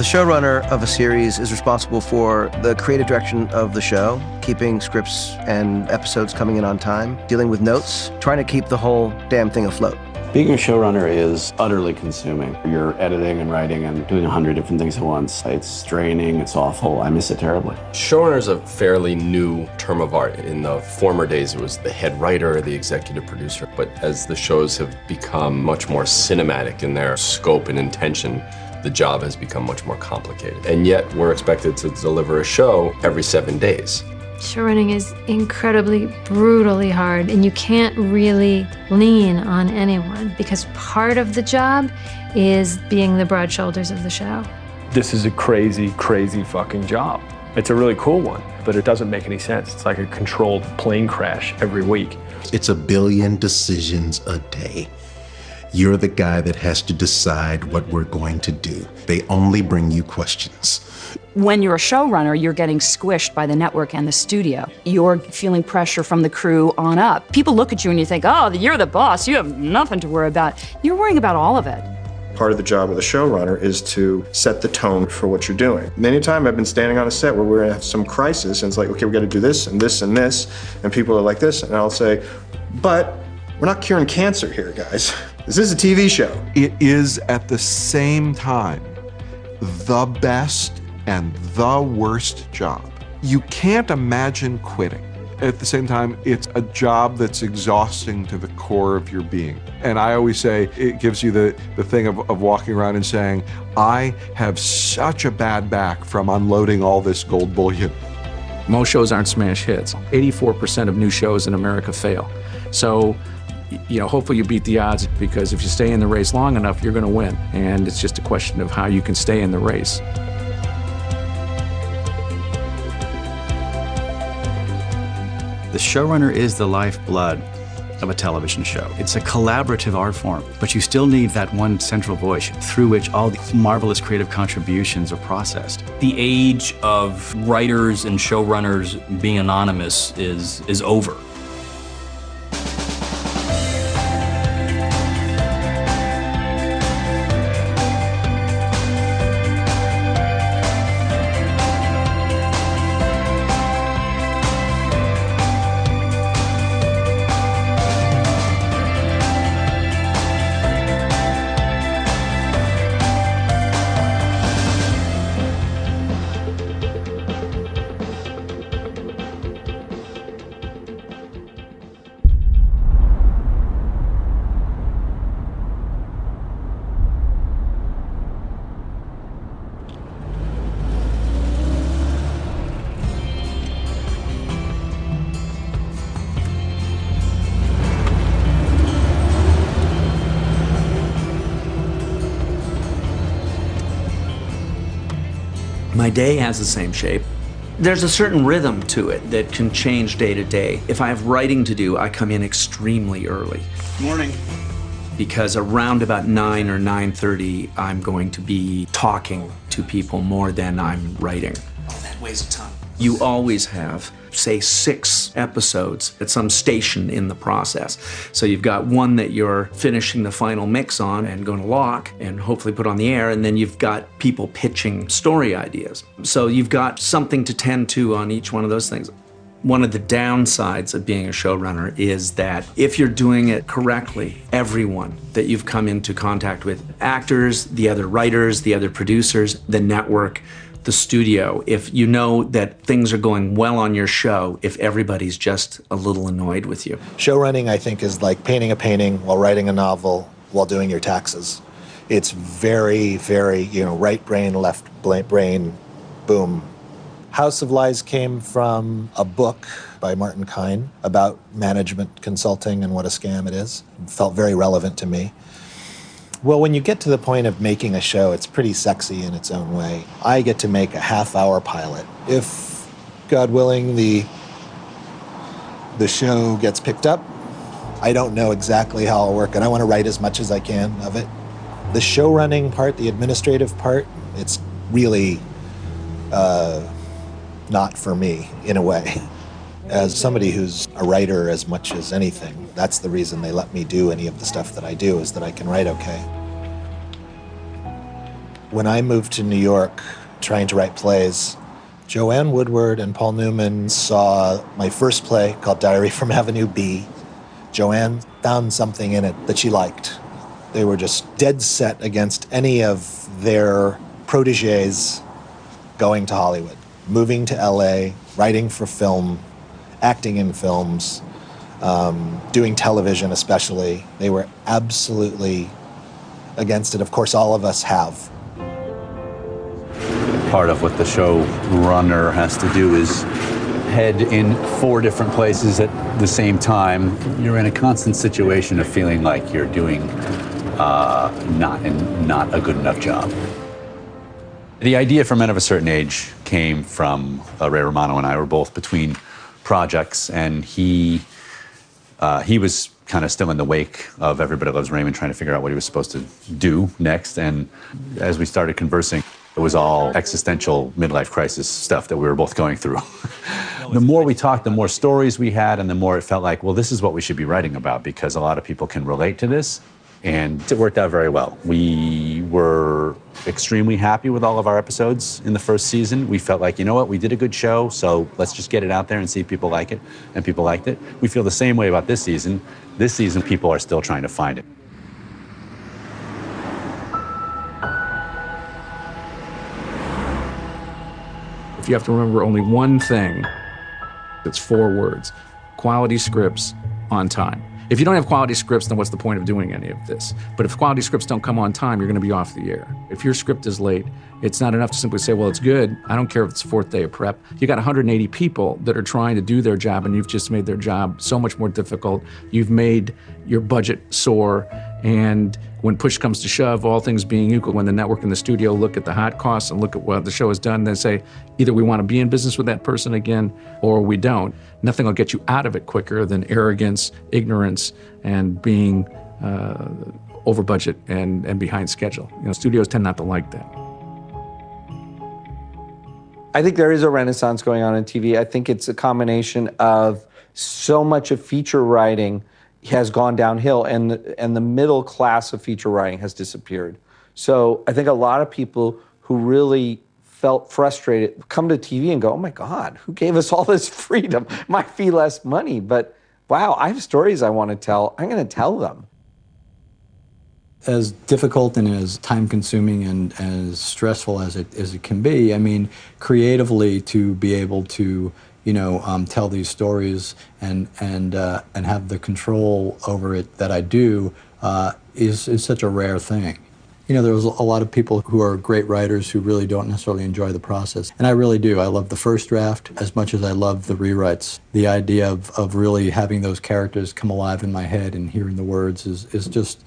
showrunner of a series is responsible for the creative direction of the show, keeping scripts and episodes coming in on time, dealing with notes, trying to keep the whole damn thing afloat. Being a showrunner is utterly consuming. You're editing and writing and doing 100 different things at once. It's draining, it's awful, I miss it terribly. Showrunner is a fairly new term of art. In the former days, it was the head writer, the executive producer. But as the shows have become much more cinematic in their scope and intention, the job has become much more complicated. And yet, we're expected to deliver a show every 7 days. Showrunning is incredibly, brutally hard, and you can't really lean on anyone because part of the job is being the broad shoulders of the show. This is a crazy, crazy fucking job. It's a really cool one, but it doesn't make any sense. It's like a controlled plane crash every week. It's a billion decisions a day. You're the guy that has to decide what we're going to do. They only bring you questions. When you're a showrunner, you're getting squished by the network and the studio. You're feeling pressure from the crew on up. People look at you and you think, oh, you're the boss, you have nothing to worry about. You're worrying about all of it. Part of the job of the showrunner is to set the tone for what you're doing. Many times I've been standing on a set where we're gonna have some crisis and it's like, okay, we gotta do this and this and this, and people are like this, and I'll say, but we're not curing cancer here, guys. This is a TV show. It is at the same time the best and the worst job. You can't imagine quitting. At the same time, it's a job that's exhausting to the core of your being. And I always say it gives you the thing of walking around and saying, I have such a bad back from unloading all this gold bullion. Most shows aren't smash hits. 84% of new shows in America fail. So, you know, hopefully you beat the odds, because if you stay in the race long enough, you're gonna win. And it's just a question of how you can stay in the race. The showrunner is the lifeblood of a television show. It's a collaborative art form, but you still need that one central voice through which all these marvelous creative contributions are processed. The age of writers and showrunners being anonymous is over. My day has the same shape. There's a certain rhythm to it that can change day to day. If I have writing to do, I come in extremely early. Morning. Because around about 9 or 9:30, I'm going to be talking to people more than I'm writing. Oh, that weighs a ton. You always have, say, 6 episodes at some station in the process. So you've got one that you're finishing the final mix on and going to lock and hopefully put on the air, and then you've got people pitching story ideas. So you've got something to tend to on each one of those things. One of the downsides of being a showrunner is that if you're doing it correctly, everyone that you've come into contact with, actors, the other writers, the other producers, the network, the studio, if you know that things are going well on your show, if everybody's just a little annoyed with you. Showrunning, I think, is like painting a painting while writing a novel while doing your taxes. It's very, very, right brain, left brain, boom. House of Lies came from a book by Martin Kine about management consulting and what a scam it is. It felt very relevant to me. Well, when you get to the point of making a show, it's pretty sexy in its own way. I get to make a half-hour pilot. If, God willing, the show gets picked up, I don't know exactly how I'll work it. I want to write as much as I can of it. The show running part, the administrative part, it's really not for me, in a way. As somebody who's a writer as much as anything, that's the reason they let me do any of the stuff that I do, is that I can write okay. When I moved to New York trying to write plays, Joanne Woodward and Paul Newman saw my first play called Diary from Avenue B. Joanne found something in it that she liked. They were just dead set against any of their protégés going to Hollywood, moving to LA, writing for film, acting in films, doing television especially. They were absolutely against it. Of course, all of us have. Part of what the showrunner has to do is head in 4 different places at the same time. You're in a constant situation of feeling like you're doing not a good enough job. The idea for Men of a Certain Age came from Ray Romano and I were both between projects, and he was kind of still in the wake of Everybody Loves Raymond, trying to figure out what he was supposed to do next. And as we started conversing, it was all existential midlife crisis stuff that we were both going through. The more we talked, the more stories we had, and the more it felt like, well, this is what we should be writing about, because a lot of people can relate to this. And it worked out very well. We were extremely happy with all of our episodes in the first season. We felt like, you know what, we did a good show, so let's just get it out there and see if people like it. And people liked it. We feel the same way about this season. This season, people are still trying to find it. If you have to remember only one thing, it's 4 words: quality scripts on time. If you don't have quality scripts, then what's the point of doing any of this? But if quality scripts don't come on time, you're going to be off the air. If your script is late, it's not enough to simply say, well, it's good. I don't care if it's the 4th day of prep. You got 180 people that are trying to do their job, and you've just made their job so much more difficult. You've made your budget soar, and when push comes to shove, all things being equal, when the network and the studio look at the hot costs and look at what the show has done, they say, either we want to be in business with that person again, or we don't. Nothing will get you out of it quicker than arrogance, ignorance, and being over budget and behind schedule. You know, studios tend not to like that. I think there is a renaissance going on in TV. I think it's a combination of so much of feature writing has gone downhill, and the middle class of feature writing has disappeared. So I think a lot of people who really felt frustrated come to TV and go, oh my God, who gave us all this freedom? Might be less money, but wow, I have stories I want to tell. I'm going to tell them. As difficult and as time-consuming and as stressful as it can be, I mean, creatively to be able to, you know, tell these stories and have the control over it that I do is such a rare thing. You know, there's a lot of people who are great writers who really don't necessarily enjoy the process. And I really do. I love the first draft as much as I love the rewrites. The idea of really having those characters come alive in my head and hearing the words is just,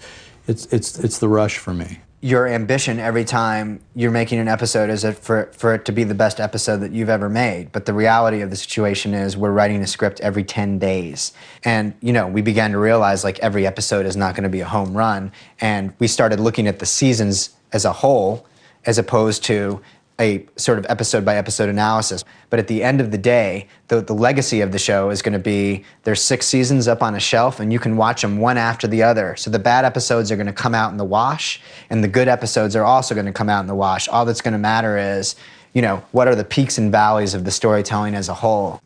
it's the rush for me. Your ambition every time you're making an episode is for it to be the best episode that you've ever made. But the reality of the situation is we're writing a script every 10 days. And, you know, we began to realize like every episode is not going to be a home run. And we started looking at the seasons as a whole as opposed to a sort of episode by episode analysis. But at the end of the day, the legacy of the show is going to be there's 6 seasons up on a shelf and you can watch them one after the other. So the bad episodes are going to come out in the wash and the good episodes are also going to come out in the wash. All that's going to matter is, you know, what are the peaks and valleys of the storytelling as a whole.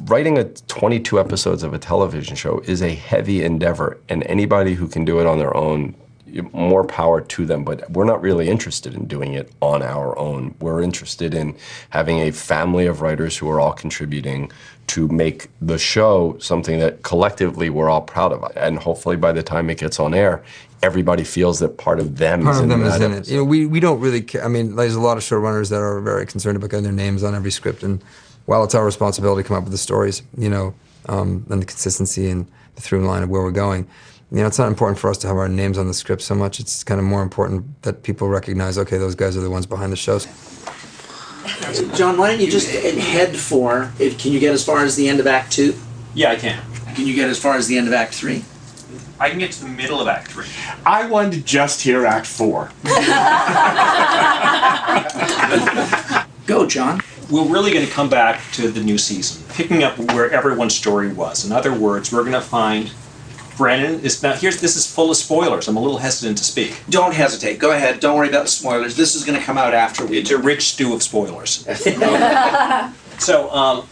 Writing a 22 episodes of a television show is a heavy endeavor, and anybody who can do it on their own, more power to them, but we're not really interested in doing it on our own. We're interested in having a family of writers who are all contributing to make the show something that collectively we're all proud of. And hopefully by the time it gets on air, everybody feels that part of them is in it. You know, we don't really care. I mean, there's a lot of showrunners that are very concerned about getting their names on every script, and while it's our responsibility to come up with the stories, you know, and the consistency and the through line of where we're going, you know, it's not important for us to have our names on the script so much. It's kind of more important that people recognize, okay, those guys are the ones behind the shows. John, why don't you just head for, can you get as far as the end of Act 2? Yeah, I can. Can you get as far as the end of Act 3? I can get to the middle of Act 3. I wanted to just hear Act 4. Go, John. We're really going to come back to the new season, picking up where everyone's story was. In other words, we're going to find Brennan is now this is full of spoilers. I'm a little hesitant to speak. Don't hesitate. Go ahead. Don't worry about the spoilers. This is going to come out after It's a rich stew of spoilers. So,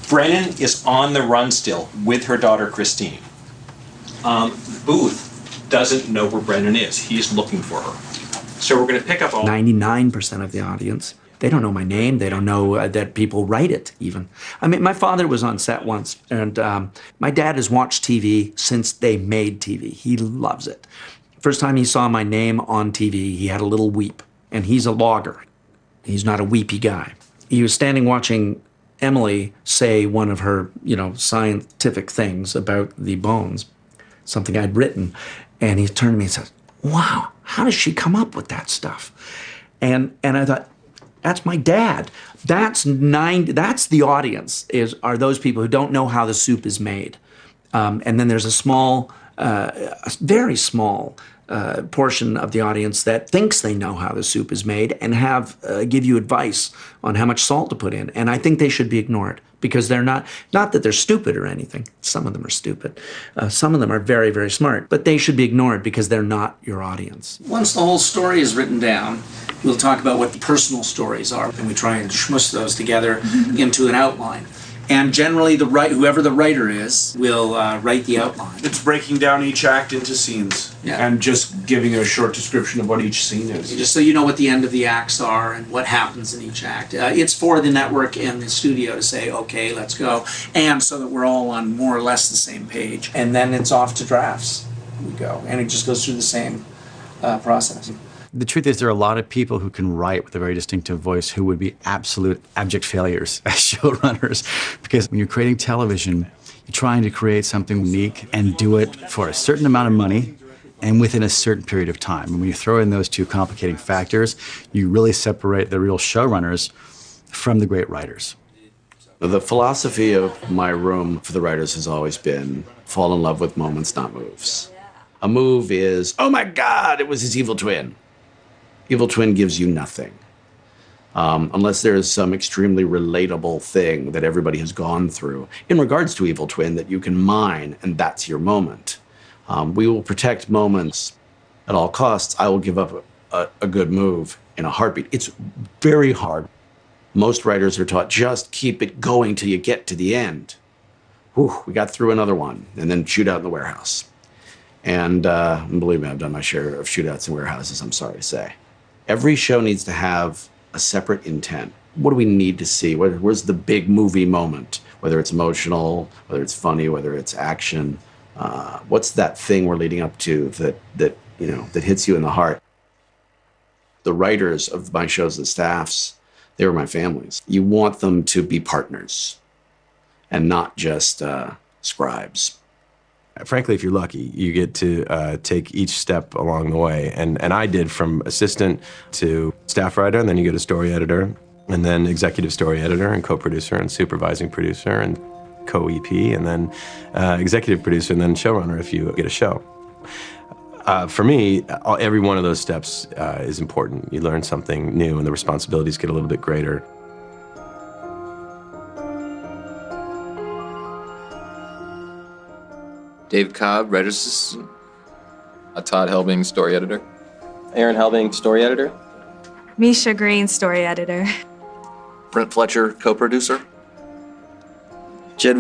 Brennan is on the run still with her daughter Christine. Booth doesn't know where Brennan is. He's looking for her. So we're going to pick up all 99% of the audience. They don't know my name. They don't know that people write it, even. I mean, my father was on set once, and my dad has watched TV since they made TV. He loves it. First time he saw my name on TV, he had a little weep, and he's a logger. He's not a weepy guy. He was standing watching Emily say one of her, scientific things about the bones, something I'd written, and he turned to me and said, "Wow, how does she come up with that stuff?" And I thought, that's my dad. That's the audience, are those people who don't know how the soup is made. And then there's a very small portion of the audience that thinks they know how the soup is made and give you advice on how much salt to put in. And I think they should be ignored because they're not that they're stupid or anything. Some of them are stupid. Some of them are very, very smart, but they should be ignored because they're not your audience. Once the whole story is written down, we'll talk about what the personal stories are, and we try and smush those together into an outline. And generally, whoever the writer is will write the outline. It's breaking down each act into scenes and just giving a short description of what each scene is. Just so you know what the end of the acts are and what happens in each act. It's for the network and the studio to say, okay, let's go. And so that we're all on more or less the same page. And then it's off to drafts. We go. And it just goes through the same process. The truth is there are a lot of people who can write with a very distinctive voice who would be absolute abject failures as showrunners. Because when you're creating television, you're trying to create something unique and do it for a certain amount of money and within a certain period of time. And when you throw in those two complicating factors, you really separate the real showrunners from the great writers. The philosophy of my room for the writers has always been fall in love with moments, not moves. A move is, oh my God, it was his evil twin. Evil twin gives you nothing. Unless there is some extremely relatable thing that everybody has gone through in regards to evil twin that you can mine, and that's your moment. We will protect moments at all costs. I will give up a good move in a heartbeat. It's very hard. Most writers are taught just keep it going till you get to the end. Whew, we got through another one, and then shoot out in the warehouse. And believe me, I've done my share of shootouts in warehouses, I'm sorry to say. Every show needs to have a separate intent. What do we need to see? Where's the big movie moment? Whether it's emotional, whether it's funny, whether it's action. What's that thing we're leading up to that hits you in the heart? The writers of my shows, the staffs, they were my families. You want them to be partners and not just scribes. Frankly, if you're lucky, you get to take each step along the way. And I did from assistant to staff writer, and then you go to story editor, and then executive story editor, and co-producer, and supervising producer, and co-EP, and then executive producer, and then showrunner if you get a show. For me, every one of those steps is important. You learn something new, and the responsibilities get a little bit greater. Dave Cobb, writer's assistant. Todd Helbing, story editor. Aaron Helbing, story editor. Misha Green, story editor. Brent Fletcher, co-producer. Jed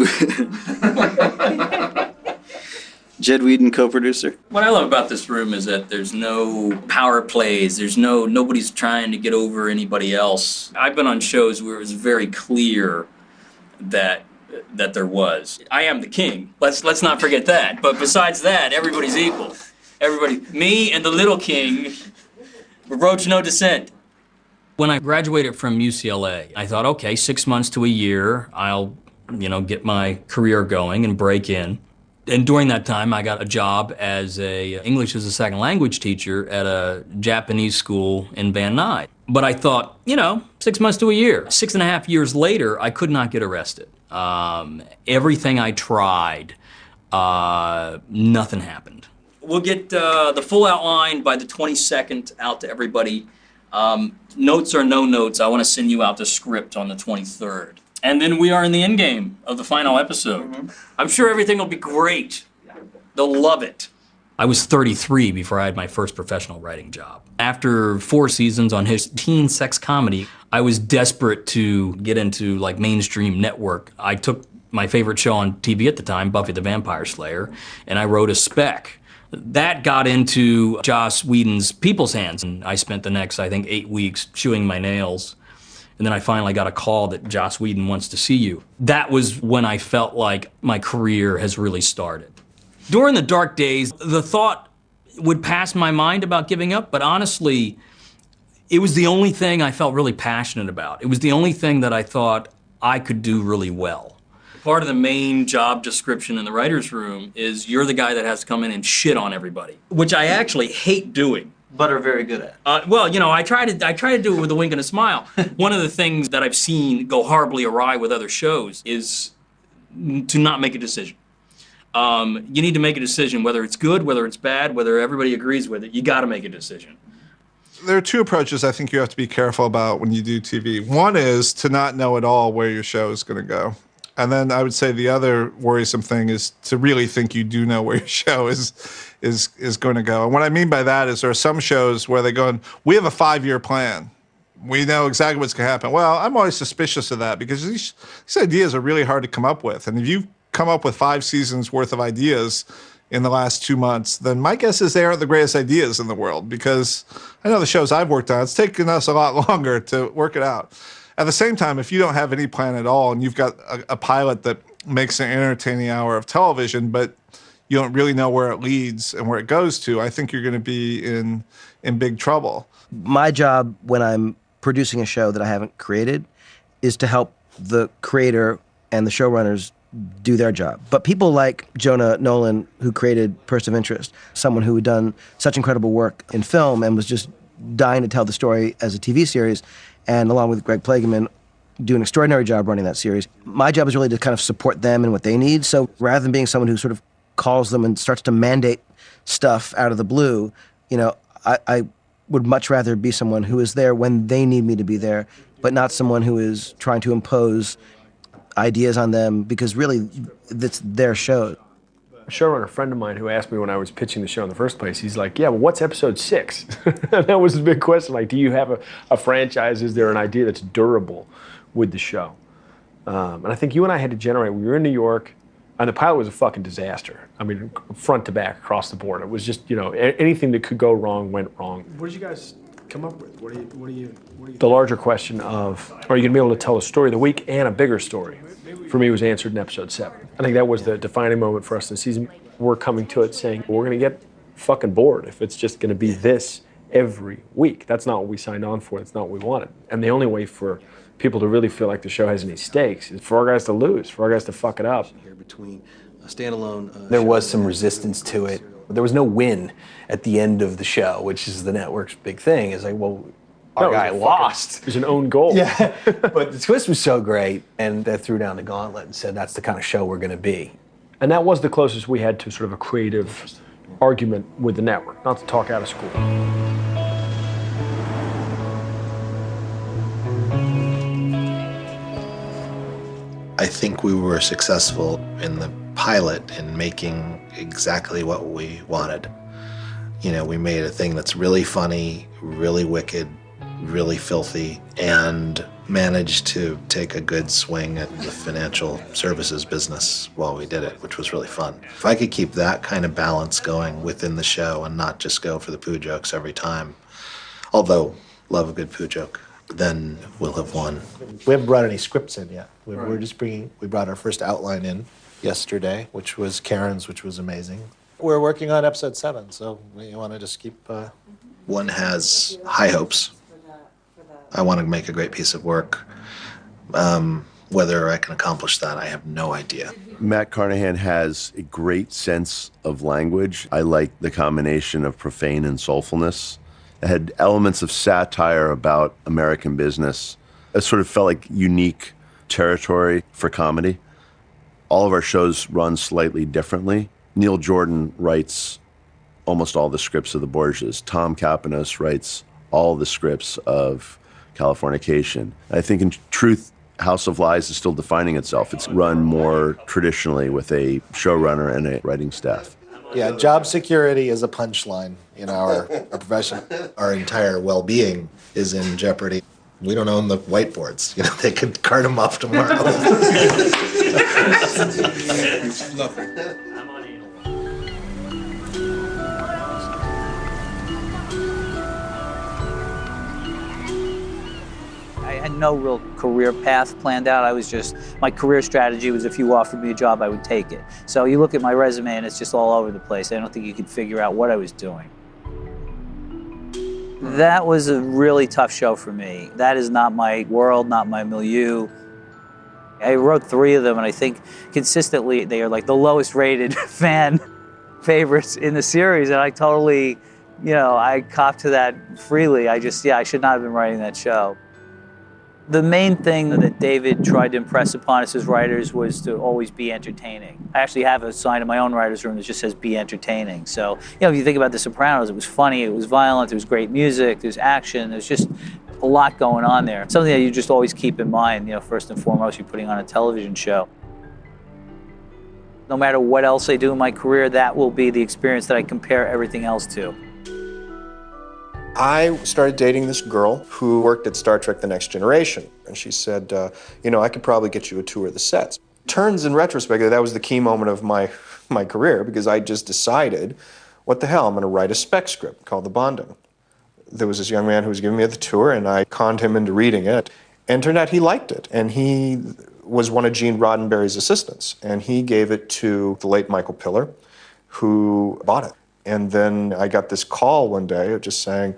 Whedon, co-producer. What I love about this room is that there's no power plays. Nobody's trying to get over anybody else. I've been on shows where it was very clear that there was. I am the king. Let's not forget that. But besides that, everybody's equal. Me and the little king, broach no dissent. When I graduated from UCLA, I thought, okay, 6 months to a year, I'll, get my career going and break in. And during that time, I got a job as a English as a second language teacher at a Japanese school in Van Nuys. But I thought, 6 months to a year. 6.5 years later, I could not get arrested. Everything I tried, nothing happened. We'll get the full outline by the 22nd out to everybody. Notes or no notes, I want to send you out the script on the 23rd. And then we are in the end game of the final episode. Mm-hmm. I'm sure everything will be great. They'll love it. I was 33 before I had my first professional writing job. After 4 seasons on his teen sex comedy, I was desperate to get into like mainstream network. I took my favorite show on TV at the time, Buffy the Vampire Slayer, and I wrote a spec. That got into Joss Whedon's People's Hands, and I spent the next, I think, 8 weeks chewing my nails. And then I finally got a call that Joss Whedon wants to see you. That was when I felt like my career has really started. During the dark days, the thought would pass my mind about giving up, but honestly, it was the only thing I felt really passionate about. It was the only thing that I thought I could do really well. Part of the main job description in the writer's room is you're the guy that has to come in and shit on everybody, which I actually hate doing. But are very good at. Well, you know, I try to do it with a wink and a smile. One of the things that I've seen go horribly awry with other shows is to not make a decision. You need to make a decision, whether it's good, whether it's bad, whether everybody agrees with it. You got to make a decision. There are 2 approaches I think you have to be careful about when you do TV. One is to not know at all where your show is going to go. And then I would say the other worrisome thing is to really think you do know where your show is going to go. And what I mean by that is there are some shows where they go, we have a 5-year plan. We know exactly what's going to happen. Well, I'm always suspicious of that because these ideas are really hard to come up with. And if you come up with 5 seasons worth of ideas in the last 2 months, then my guess is they aren't the greatest ideas in the world, because I know the shows I've worked on, it's taken us a lot longer to work it out. At the same time, if you don't have any plan at all and you've got a pilot that makes an entertaining hour of television, but you don't really know where it leads and where it goes to, I think you're going to be in big trouble. My job when I'm producing a show that I haven't created is to help the creator and the showrunners do their job. But people like Jonah Nolan, who created Person of Interest, someone who had done such incredible work in film and was just dying to tell the story as a TV series, and along with Greg Plageman, do an extraordinary job running that series. My job is really to kind of support them and what they need. So rather than being someone who sort of calls them and starts to mandate stuff out of the blue, you know, I would much rather be someone who is there when they need me to be there, but not someone who is trying to impose ideas on them, because really it's their show. A showrunner friend of mine who asked me when I was pitching the show in the first place, he's like, yeah, well, what's episode 6? And that was his big question. Like, do you have a franchise? Is there an idea that's durable with the show? And I think you and I had to generate, we were in New York, and the pilot was a fucking disaster. I mean, front to back, across the board. It was just, you know, anything that could go wrong went wrong. What did you guys come up with? What do you The larger question of, are you going to be able to tell a story of the week and a bigger story? For me, was answered in episode 7. I think that was the defining moment for us in the season. We're coming to it saying, we're going to get fucking bored if it's just going to be this every week. That's not what we signed on for. That's not what we wanted. And the only way for people to really feel like the show has any stakes is for our guys to lose, for our guys to fuck it up. Between a standalone there was some resistance to it. There was no win at the end of the show, which is the network's big thing. It's like, well, our guy lost. It was an own goal. Yeah, but the twist was so great, and they threw down the gauntlet and said, that's the kind of show we're going to be. And that was the closest we had to sort of a creative argument with the network, not to talk out of school. I think we were successful in the pilot in making exactly what we wanted. You know, we made a thing that's really funny, really wicked, really filthy, and managed to take a good swing at the financial services business while we did it, which was really fun. If I could keep that kind of balance going within the show and not just go for the poo jokes every time, although love a good poo joke, then we'll have won. We haven't brought any scripts in yet. We're just we brought our first outline in yesterday, which was Karen's, which was amazing. We're working on episode 7, so you want to just keep... One has high hopes. I want to make a great piece of work. Whether I can accomplish that, I have no idea. Matt Carnahan has a great sense of language. I like the combination of profane and soulfulness. It had elements of satire about American business. It sort of felt like unique territory for comedy. All of our shows run slightly differently. Neil Jordan writes almost all the scripts of The Borgias. Tom Kapanos writes all the scripts of Californication. I think in truth, House of Lies is still defining itself. It's run more traditionally with a showrunner and a writing staff. Yeah, job security is a punchline in our profession. Our entire well-being is in jeopardy. We don't own the whiteboards. You know, they could cart them off tomorrow. I had no real career path planned out. My career strategy was if you offered me a job, I would take it. So you look at my resume and it's just all over the place. I don't think you could figure out what I was doing. That was a really tough show for me. That is not my world, not my milieu. I wrote 3 of them, and I think consistently they are like the lowest rated fan favorites in the series, and I totally, I copped to that freely. I should not have been writing that show. The main thing that David tried to impress upon us as writers was to always be entertaining. I actually have a sign in my own writer's room that just says, be entertaining. So, if you think about The Sopranos, it was funny, it was violent, there was great music, there's action, there's just a lot going on there. Something that you just always keep in mind, first and foremost, you're putting on a television show. No matter what else I do in my career, that will be the experience that I compare everything else to. I started dating this girl who worked at Star Trek The Next Generation, and she said, I could probably get you a tour of the sets. Turns in retrospect, that was the key moment of my career, because I just decided, what the hell, I'm going to write a spec script called The Bonding. There was this young man who was giving me the tour, and I conned him into reading it, and turned out he liked it, and he was one of Gene Roddenberry's assistants, and he gave it to the late Michael Piller, who bought it. And then I got this call one day just saying,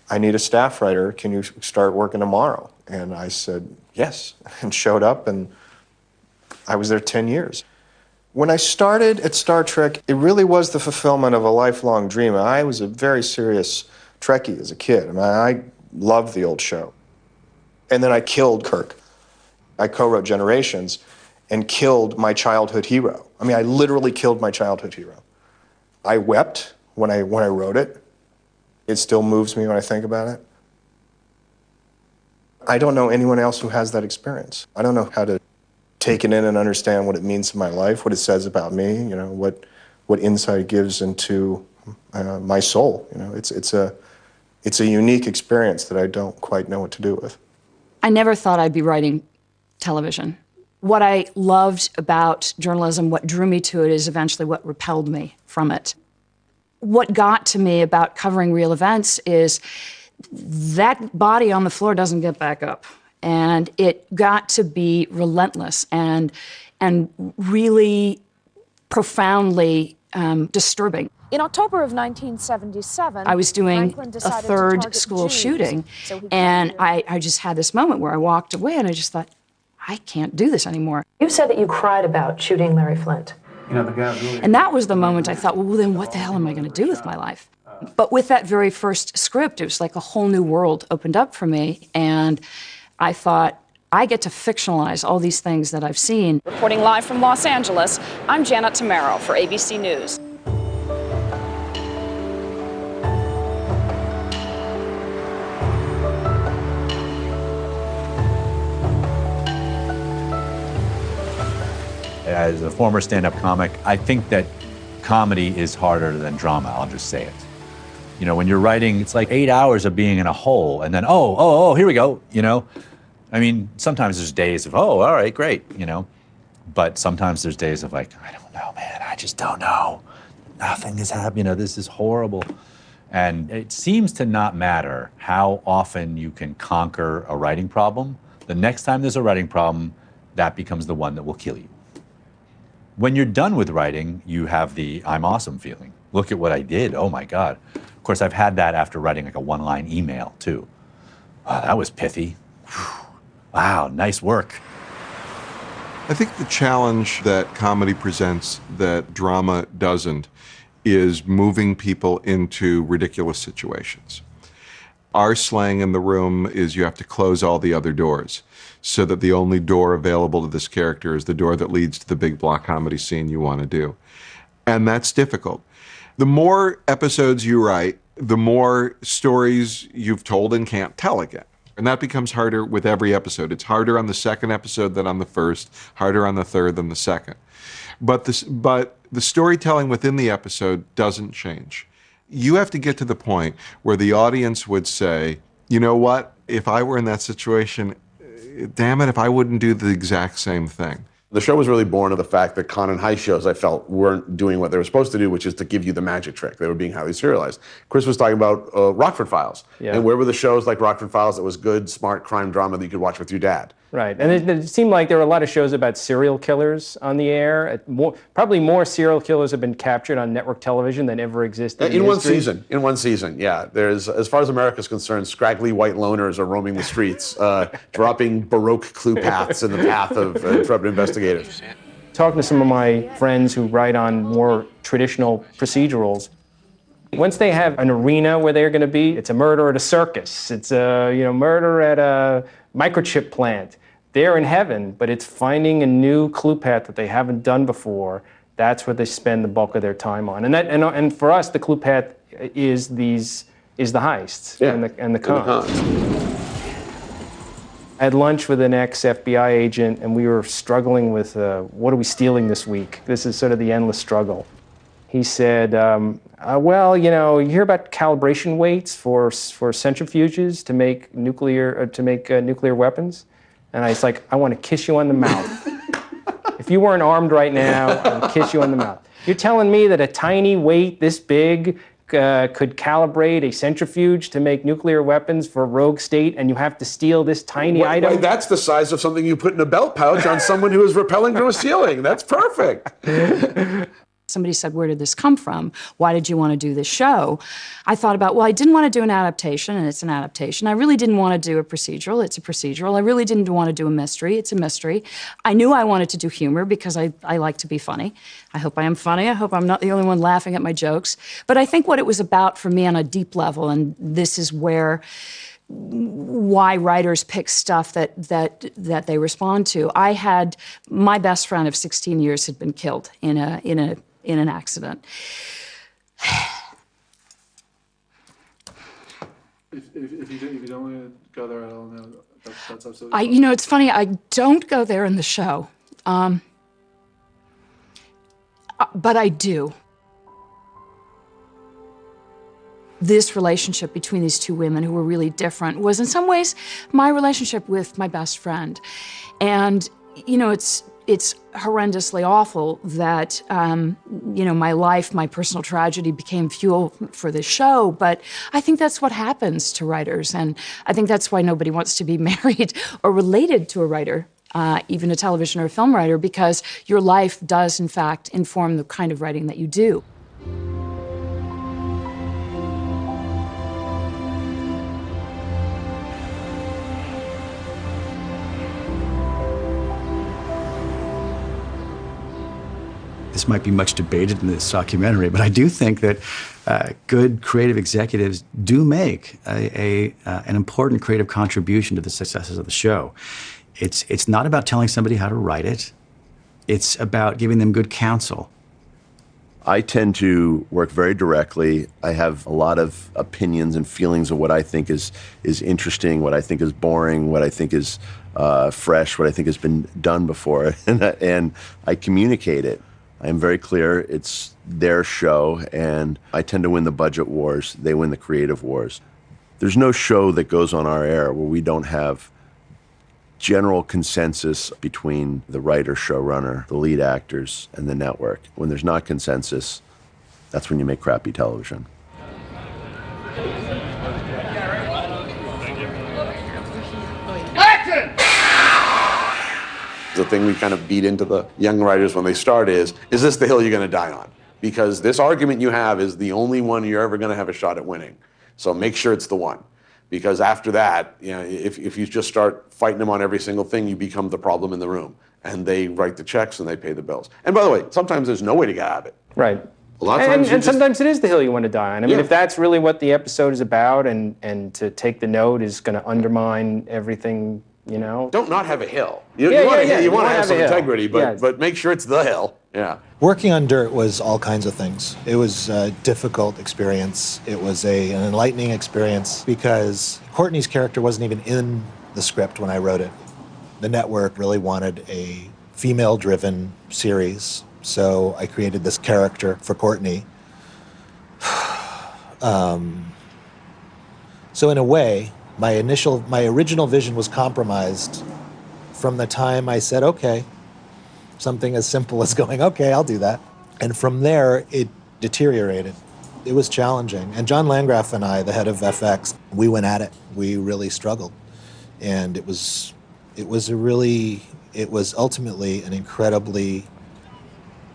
I need a staff writer. Can you start working tomorrow? And I said, yes, and showed up, and I was there 10 years. When I started at Star Trek, it really was the fulfillment of a lifelong dream. I was a very serious Trekkie as a kid. I loved the old show. And then I killed Kirk. I co-wrote Generations and killed my childhood hero. I literally killed my childhood hero. I wept when I wrote it. It still moves me when I think about it. I don't know anyone else who has that experience. I don't know how to take it in and understand what it means to my life, what it says about me, what insight it gives into my soul. It's a unique experience that I don't quite know what to do with. I never thought I'd be writing television. What I loved about journalism, what drew me to it, is eventually what repelled me from it. What got to me about covering real events is that body on the floor doesn't get back up. And it got to be relentless and really profoundly disturbing. In October of 1977, I was doing Franklin a decided to third target school Jews, shooting, so he and I just had this moment where I walked away and I just thought, I can't do this anymore. You said that you cried about shooting Larry Flint. And that was the moment I thought, well, then what the hell am I going to do with my life? But with that very first script, it was like a whole new world opened up for me, and I thought, I get to fictionalize all these things that I've seen. Reporting live from Los Angeles, I'm Janet Tamaro for ABC News. As a former stand-up comic, I think that comedy is harder than drama, I'll just say it. When you're writing, it's like 8 hours of being in a hole, and then, here we go, sometimes there's days of, all right, great, but sometimes there's days of like, I don't know, man, I just don't know. Nothing is happening, this is horrible. And it seems to not matter how often you can conquer a writing problem. The next time there's a writing problem, that becomes the one that will kill you. When you're done with writing, you have the I'm awesome feeling. Look at what I did, oh my God. Of course, I've had that after writing like a one-line email too. Wow, that was pithy. Wow, nice work. I think the challenge that comedy presents that drama doesn't is moving people into ridiculous situations. Our slang in the room is you have to close all the other doors so that the only door available to this character is the door that leads to the big block comedy scene you want to do. And that's difficult. The more episodes you write, the more stories you've told and can't tell again. And that becomes harder with every episode. It's harder on the second episode than on the first, harder on the third than the second. But The storytelling within the episode doesn't change. You have to get to the point where the audience would say, you know what, if I were in that situation, damn it, if I wouldn't do the exact same thing. The show was really born of the fact that Con and Heist shows, I felt, weren't doing what they were supposed to do, which is to give you the magic trick. They were being highly serialized. Chris was talking about Rockford Files. Yeah. And where were the shows like Rockford Files that was good, smart crime drama that you could watch with your dad? Right, and it seemed like there were a lot of shows about serial killers on the air. Probably more serial killers have been captured on network television than ever existed In one season. In one season, yeah. There's, as far as America's concerned, scraggly white loners are roaming the streets, dropping Baroque clue paths in the path of intrepid investigators. Talking to some of my friends who write on more traditional procedurals, once they have an arena where they're going to be, it's a murder at a circus, it's a murder at a microchip plant. They're in heaven, but it's finding a new clue path that they haven't done before. That's what they spend the bulk of their time on. And for us, the clue path is the heists and the cons. I had lunch with an ex-FBI agent, and we were struggling with what are we stealing this week? This is sort of the endless struggle. He said, well, you hear about calibration weights for centrifuges to make nuclear weapons? And I was like, I want to kiss you on the mouth. If you weren't armed right now, I would kiss you on the mouth. You're telling me that a tiny weight this big could calibrate a centrifuge to make nuclear weapons for a rogue state, and you have to steal this tiny item? Wait, that's the size of something you put in a belt pouch on someone who is rappelling from a ceiling. That's perfect. Somebody said, where did this come from? Why did you want to do this show? I thought about, well, I didn't want to do an adaptation, and it's an adaptation. I really didn't want to do a procedural. It's a procedural. I really didn't want to do a mystery. It's a mystery. I knew I wanted to do humor because I like to be funny. I hope I am funny. I hope I'm not the only one laughing at my jokes. But I think what it was about for me on a deep level, and this is why writers pick stuff that they respond to. I had my best friend of 16 years had been killed in an accident. If you don't want to go there at all, no, that's absolutely. It's funny. I don't go there in the show, but I do. This relationship between these two women who were really different was in some ways my relationship with my best friend, and it's horrendously awful that, my life, my personal tragedy became fuel for this show, but I think that's what happens to writers, and I think that's why nobody wants to be married or related to a writer, even a television or a film writer, because your life does, in fact, inform the kind of writing that you do. This might be much debated in this documentary, but I do think that good creative executives do make an important creative contribution to the successes of the show. It's not about telling somebody how to write it. It's about giving them good counsel. I tend to work very directly. I have a lot of opinions and feelings of what I think is interesting, what I think is boring, what I think is fresh, what I think has been done before, and I communicate it. I am very clear it's their show, and I tend to win the budget wars. They win the creative wars. There's no show that goes on our air where we don't have general consensus between the writer, showrunner, the lead actors, and the network. When there's not consensus, that's when you make crappy television. The thing we kind of beat into the young writers when they start is this the hill you're going to die on? Because this argument you have is the only one you're ever going to have a shot at winning. So make sure it's the one. Because after that, if you just start fighting them on every single thing, you become the problem in the room. And they write the checks and they pay the bills. And by the way, sometimes there's no way to get out of it. Right. A lot of times and sometimes it is the hill you want to die on. I mean, Yeah. if that's really what the episode is about, and to take the note is going to undermine everything, Don't not have a hill. You Yeah, want yeah, to you have have some a hill. integrity, Yeah. but make sure it's the hill. Yeah. Working on Dirt was all kinds of things. It was a difficult experience. It was an enlightening experience because Courtney's character wasn't even in the script when I wrote it. The network really wanted a female-driven series So I created this character for Courtney. So in a way, my original vision was compromised from the time I said, okay, something as simple as going, okay, I'll do that. And from there, it deteriorated. It was challenging. And John Landgraf and I, the head of FX, we went at it. We really struggled. And it was ultimately an incredibly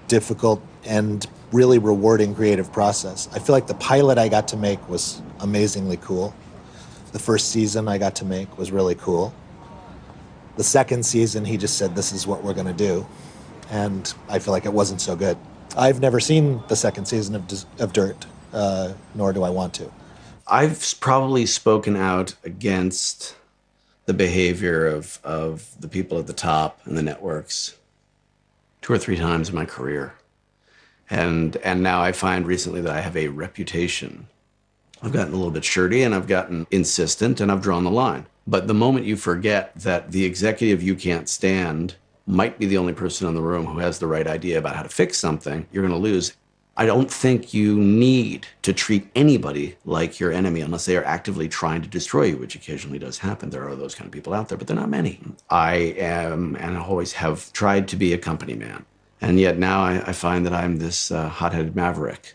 difficult and really rewarding creative process. I feel like the pilot I got to make was amazingly cool. The first season I got to make was really cool. The second season, he just said, this is what we're going to do. And I feel like it wasn't so good. I've never seen the second season of Dirt, nor do I want to. I've probably spoken out against the behavior of the people at the top and the networks 2 or 3 times in my career. And now I find recently that I have a reputation. I've gotten a little bit shirty and I've gotten insistent and I've drawn the line. But the moment you forget that the executive you can't stand might be the only person in the room who has the right idea about how to fix something, you're going to lose. I don't think you need to treat anybody like your enemy unless they are actively trying to destroy you, which occasionally does happen. There are those kind of people out there, but they're not many. I am, and I always have tried to be a company man. And yet now I find that I'm this hot-headed maverick,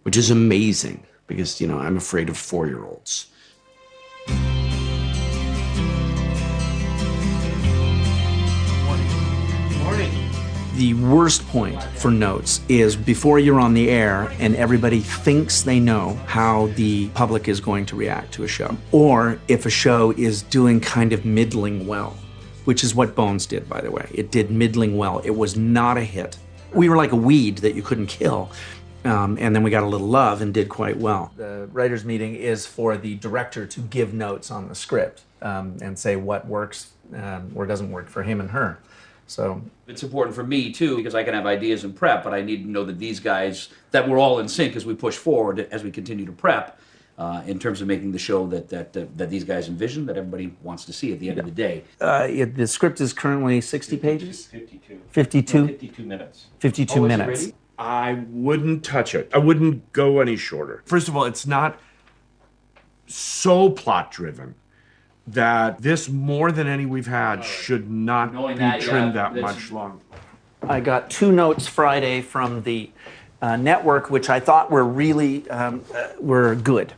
which is amazing because, you know, I'm afraid of 4-year-olds. The worst point for notes is before you're on the air and everybody thinks they know how the public is going to react to a show. Or if a show is doing kind of middling well, which is what Bones did, by the way. It did middling well. It was not a hit. We were like a weed that you couldn't kill. And then we got a little love and did quite well. The writers' meeting is for the director to give notes on the script and say what works or doesn't work for him and her. So it's important for me too because I can have ideas and prep, but I need to know that these guys, that we're all in sync as we push forward, as we continue to prep, in terms of making the show that these guys envision, that everybody wants to see at the end of the day. The script is currently 60 pages? 52. 52? 52 minutes. 52 minutes. I wouldn't touch it. I wouldn't go any shorter. First of all, it's not so plot-driven that this, more than any we've had, should not be trimmed that much longer. I got 2 notes Friday from the network, which I thought were really were good.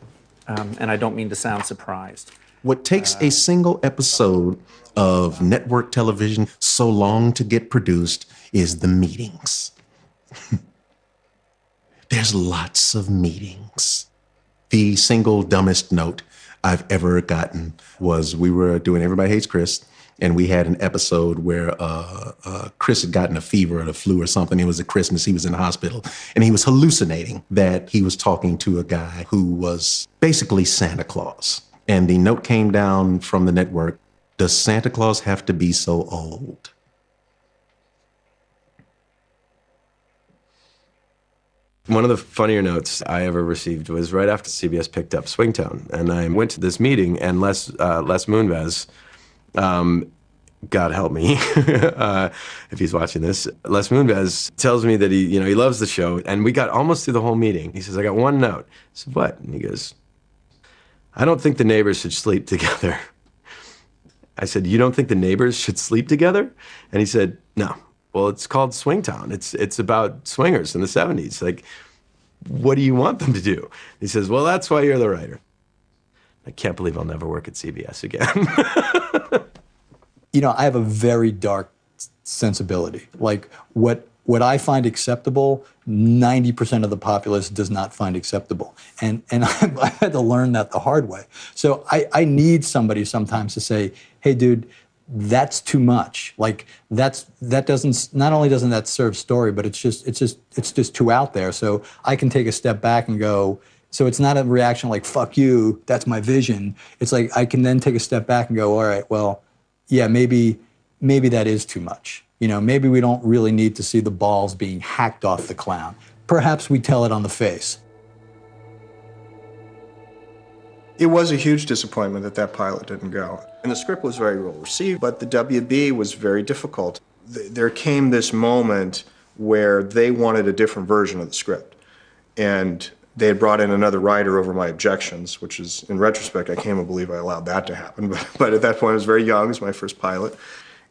And I don't mean to sound surprised. What takes a single episode of network television so long to get produced is the meetings. There's lots of meetings. The single dumbest note I've ever gotten was we were doing Everybody Hates Chris, and we had an episode where Chris had gotten a fever or the flu or something. It was at Christmas. He was in the hospital, and he was hallucinating that he was talking to a guy who was basically Santa Claus. And the note came down from the network, does Santa Claus have to be so old? One of the funnier notes I ever received was right after CBS picked up Swingtown, and I went to this meeting, and Les Moonves, God help me, if he's watching this, Les Moonves tells me that he loves the show, and we got almost through the whole meeting. He says, I got one note. I said, what? And he goes, I don't think the neighbors should sleep together. I said, you don't think the neighbors should sleep together? And he said, no. Well, it's called Swingtown. It's about swingers in the 70s. Like, what do you want them to do? He says, well, that's why you're the writer. I can't believe I'll never work at CBS again. You know, I have a very dark sensibility. Like, what I find acceptable, 90% of the populace does not find acceptable. And I had to learn that the hard way. So I need somebody sometimes to say, hey, dude, that's too much. Like that doesn't, not only doesn't that serve story, but it's just too out there. So I can take a step back and go, so it's not a reaction like, fuck you, that's my vision. It's like, I can then take a step back and go, all right, well, yeah, maybe that is too much. You know, maybe we don't really need to see the balls being hacked off the clown. Perhaps we tell it on the face. It was a huge disappointment that that pilot didn't go. And the script was very well received, but the WB was very difficult. There came this moment where they wanted a different version of the script. And they had brought in another writer over my objections, which is, in retrospect, I can't even believe I allowed that to happen. But at that point, I was very young. It was my first pilot.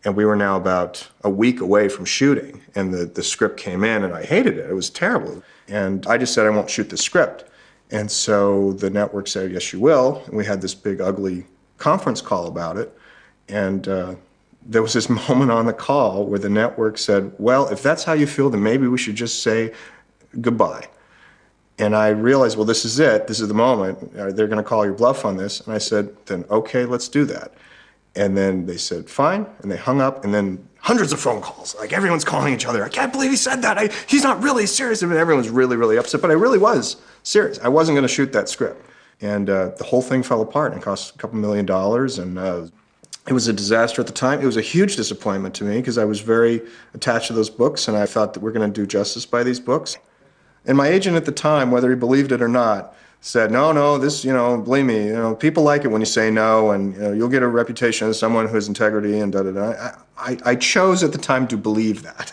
And we were now about a week away from shooting. And the script came in, and I hated it. It was terrible. And I just said, I won't shoot the script. And so the network said, yes, you will. And we had this big, ugly conference call about it. And there was this moment on the call where the network said, well, if that's how you feel, then maybe we should just say goodbye. And I realized, well, this is it. This is the moment. They're going to call your bluff on this. And I said, then, okay, let's do that. And then they said, fine. And they hung up. And then hundreds of phone calls. Like, everyone's calling each other. I can't believe he said that. He's not really serious. I mean, everyone's really, really upset. But I really was serious. I wasn't going to shoot that script. And the whole thing fell apart. And it cost a couple $1 million. And it was a disaster at the time. It was a huge disappointment to me because I was very attached to those books. And I thought that we're going to do justice by these books. And my agent at the time, whether he believed it or not, said, no, this, believe me, people like it when you say no, and you'll get a reputation as someone who has integrity and da-da-da. I chose at the time to believe that.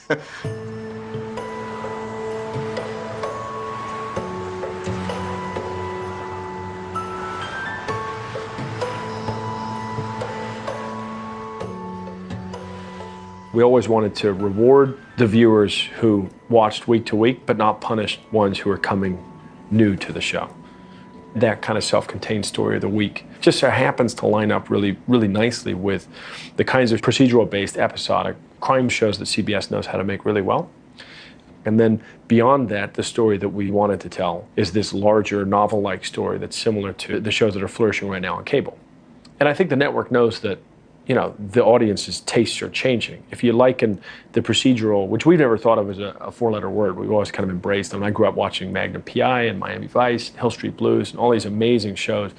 We always wanted to reward the viewers who watched week to week, but not punish ones who are coming new to the show. That kind of self-contained story of the week just so happens to line up really, really nicely with the kinds of procedural-based episodic crime shows that CBS knows how to make really well. And then beyond that, the story that we wanted to tell is this larger novel-like story that's similar to the shows that are flourishing right now on cable. And I think the network knows that the audience's tastes are changing. If you liken the procedural, which we've never thought of as a four-letter word, we've always kind of embraced. I mean, I grew up watching Magnum P.I. and Miami Vice, Hill Street Blues, and all these amazing shows.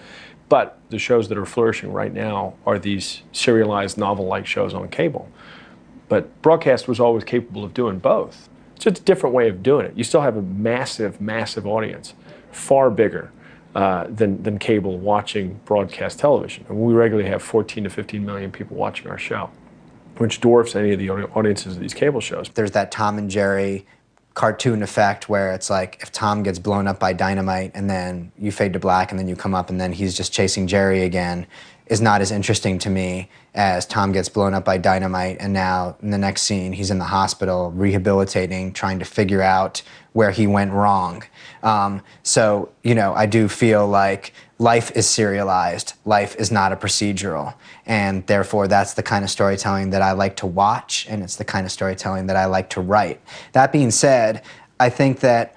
But the shows that are flourishing right now are these serialized novel-like shows on cable. But broadcast was always capable of doing both. It's just a different way of doing it. You still have a massive, massive audience, far bigger than cable watching broadcast television. And we regularly have 14 to 15 million people watching our show, which dwarfs any of the audiences of these cable shows. There's that Tom and Jerry cartoon effect where it's like if Tom gets blown up by dynamite and then you fade to black and then you come up and then he's just chasing Jerry again is not as interesting to me as Tom gets blown up by dynamite and now in the next scene he's in the hospital rehabilitating, trying to figure out where he went wrong. So, I do feel like life is serialized. Life is not a procedural. And therefore, that's the kind of storytelling that I like to watch, and it's the kind of storytelling that I like to write. That being said, I think that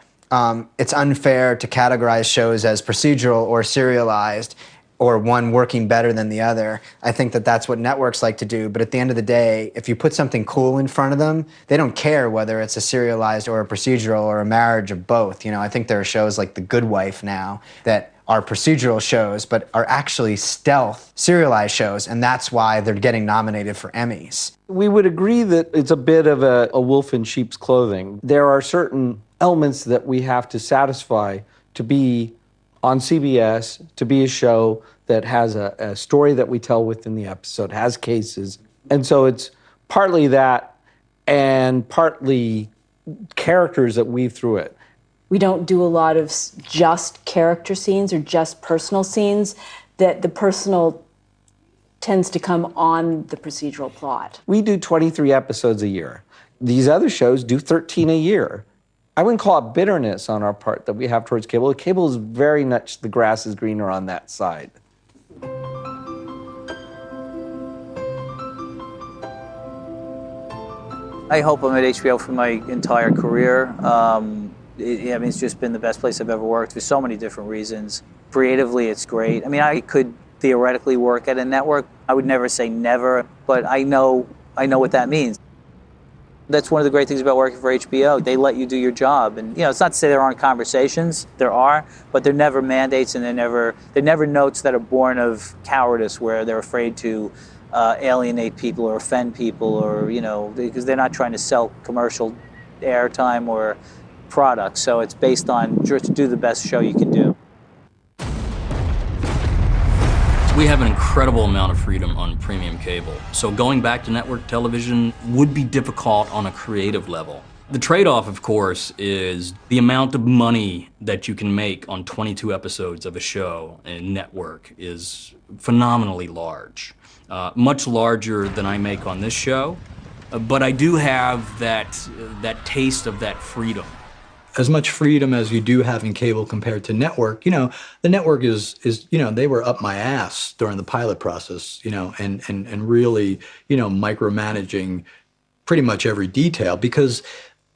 it's unfair to categorize shows as procedural or serialized or one working better than the other. I think that that's what networks like to do, but at the end of the day, if you put something cool in front of them, they don't care whether it's a serialized or a procedural or a marriage of both. I think there are shows like The Good Wife now that are procedural shows, but are actually stealth serialized shows, and that's why they're getting nominated for Emmys. We would agree that it's a bit of a wolf in sheep's clothing. There are certain elements that we have to satisfy to be on CBS, to be a show that has a story that we tell within the episode, has cases. And so it's partly that and partly characters that weave through it. We don't do a lot of just character scenes or just personal scenes, that the personal tends to come on the procedural plot. We do 23 episodes a year. These other shows do 13 a year. I wouldn't call it bitterness on our part that we have towards cable. Cable is very much the grass is greener on that side. I hope I'm at HBO for my entire career. It's just been the best place I've ever worked for so many different reasons. Creatively, it's great. I could theoretically work at a network. I would never say never, but I know what that means. That's one of the great things about working for HBO. They let you do your job. And it's not to say there aren't conversations. There are, but they're never mandates and they're never notes that are born of cowardice where they're afraid to alienate people or offend people or, because they're not trying to sell commercial airtime or products. So it's based on just to do the best show you can do. We have an incredible amount of freedom on premium cable. So going back to network television would be difficult on a creative level. The trade-off, of course, is the amount of money that you can make on 22 episodes of a show and network is phenomenally large. Much larger than I make on this show, but I do have that taste of that freedom. As much freedom as you do have in cable compared to network, you know, the network is you know, they were up my ass during the pilot process, you know, and really, you know, micromanaging pretty much every detail, because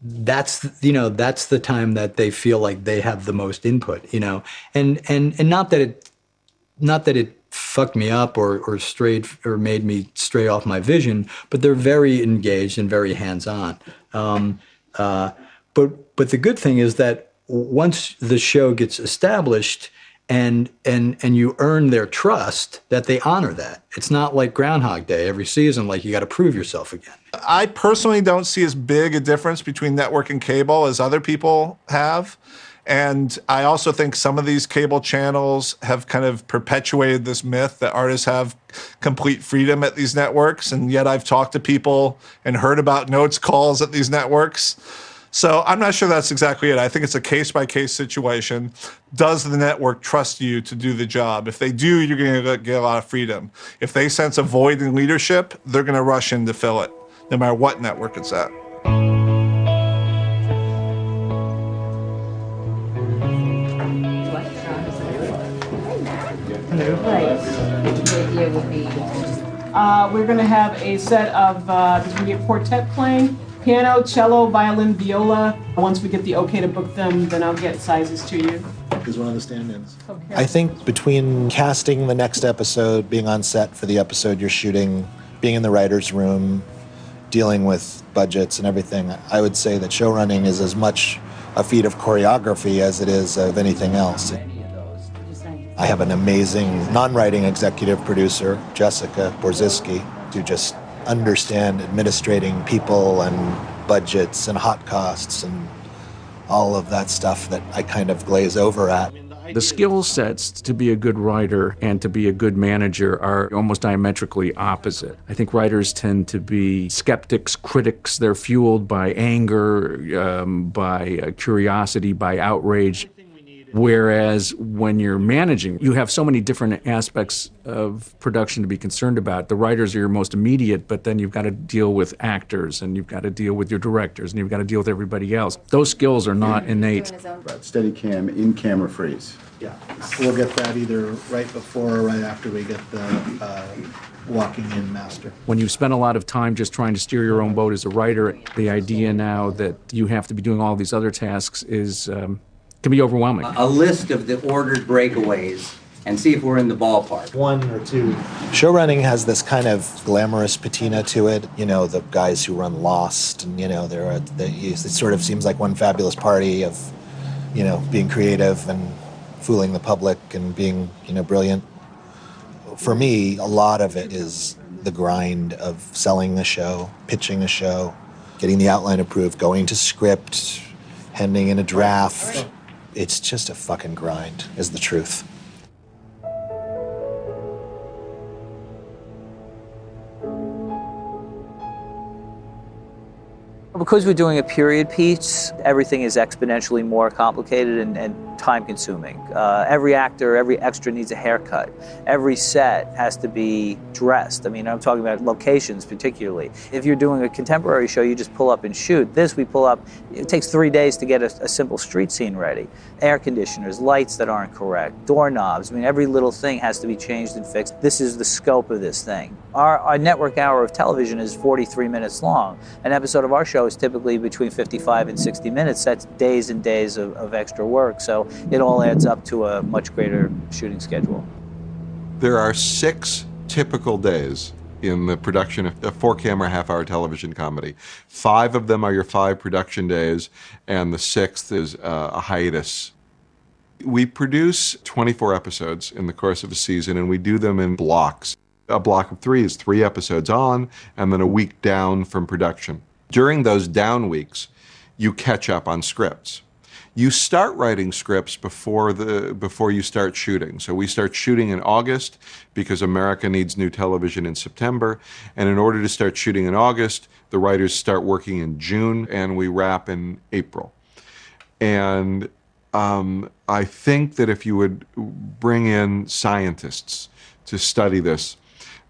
that's, you know, that's the time that they feel like they have the most input, you know, and not that it fucked me up or strayed or made me stray off my vision, but they're very engaged and very hands-on. But the good thing is that once the show gets established and you earn their trust, that they honor that. It's not like Groundhog Day every season, like you got to prove yourself again. I personally don't see as big a difference between network and cable as other people have. And I also think some of these cable channels have kind of perpetuated this myth that artists have complete freedom at these networks. And yet I've talked to people and heard about notes calls at these networks. So I'm not sure that's exactly it. I think it's a case-by-case situation. Does the network trust you to do the job? If they do, you're going to get a lot of freedom. If they sense a void in leadership, they're going to rush in to fill it, no matter what network it's at. We're going to have a set of, there's going to be a quartet playing, piano, cello, violin, viola. Once we get the okay to book them, then I'll get sizes to you. Is one of the stand-ins. Okay. I think between casting the next episode, being on set for the episode you're shooting, being in the writer's room, dealing with budgets and everything, I would say that showrunning is as much a feat of choreography as it is of anything else. I have an amazing non-writing executive producer, Jessica Borziski, who just understand administrating people and budgets and hot costs and all of that stuff that I kind of glaze over at. The skill sets to be a good writer and to be a good manager are almost diametrically opposite. I think writers tend to be skeptics, critics. They're fueled by anger, by curiosity, by outrage. Whereas when you're managing, you have so many different aspects of production to be concerned about. The writers are your most immediate, but then you've got to deal with actors, and you've got to deal with your directors, and you've got to deal with everybody else. Those skills are not innate. Steadicam, in-camera freeze. Yeah, we'll get that either right before or right after we get the walking in master. When you've spent a lot of time just trying to steer your own boat as a writer, the idea now that you have to be doing all these other tasks is can be overwhelming. A list of the ordered breakaways and see if we're in the ballpark. One or two. Showrunning has this kind of glamorous patina to it. You know, the guys who run Lost, and you know, it sort of seems like one fabulous party of, you know, being creative and fooling the public and being, you know, brilliant. For me, a lot of it is the grind of selling the show, pitching a show, getting the outline approved, going to script, handing in a draft. It's just a fucking grind, is the truth. Because we're doing a period piece, everything is exponentially more complicated and time-consuming. Every actor, every extra needs a haircut. Every set has to be dressed. I mean, I'm talking about locations particularly. If you're doing a contemporary show, you just pull up and shoot. This, we pull up, it takes 3 days to get a simple street scene ready. Air conditioners, lights that aren't correct, doorknobs. I mean, every little thing has to be changed and fixed. This is the scope of this thing. Our network hour of television is 43 minutes long. An episode of our show is typically between 55 and 60 minutes. That's days and days of extra work. So it all adds up to a much greater shooting schedule. There are 6 typical days in the production of a 4-camera half-hour television comedy. 5 of them are your 5 production days, and the 6th is a hiatus. We produce 24 episodes in the course of a season, and we do them in blocks. A block of 3 is 3 episodes on, and then a week down from production. During those down weeks, you catch up on scripts. you start writing scripts before you start shooting. So we start shooting in August because America needs new television in September. And in order to start shooting in August, the writers start working in June and we wrap in April. And I think that if you would bring in scientists to study this,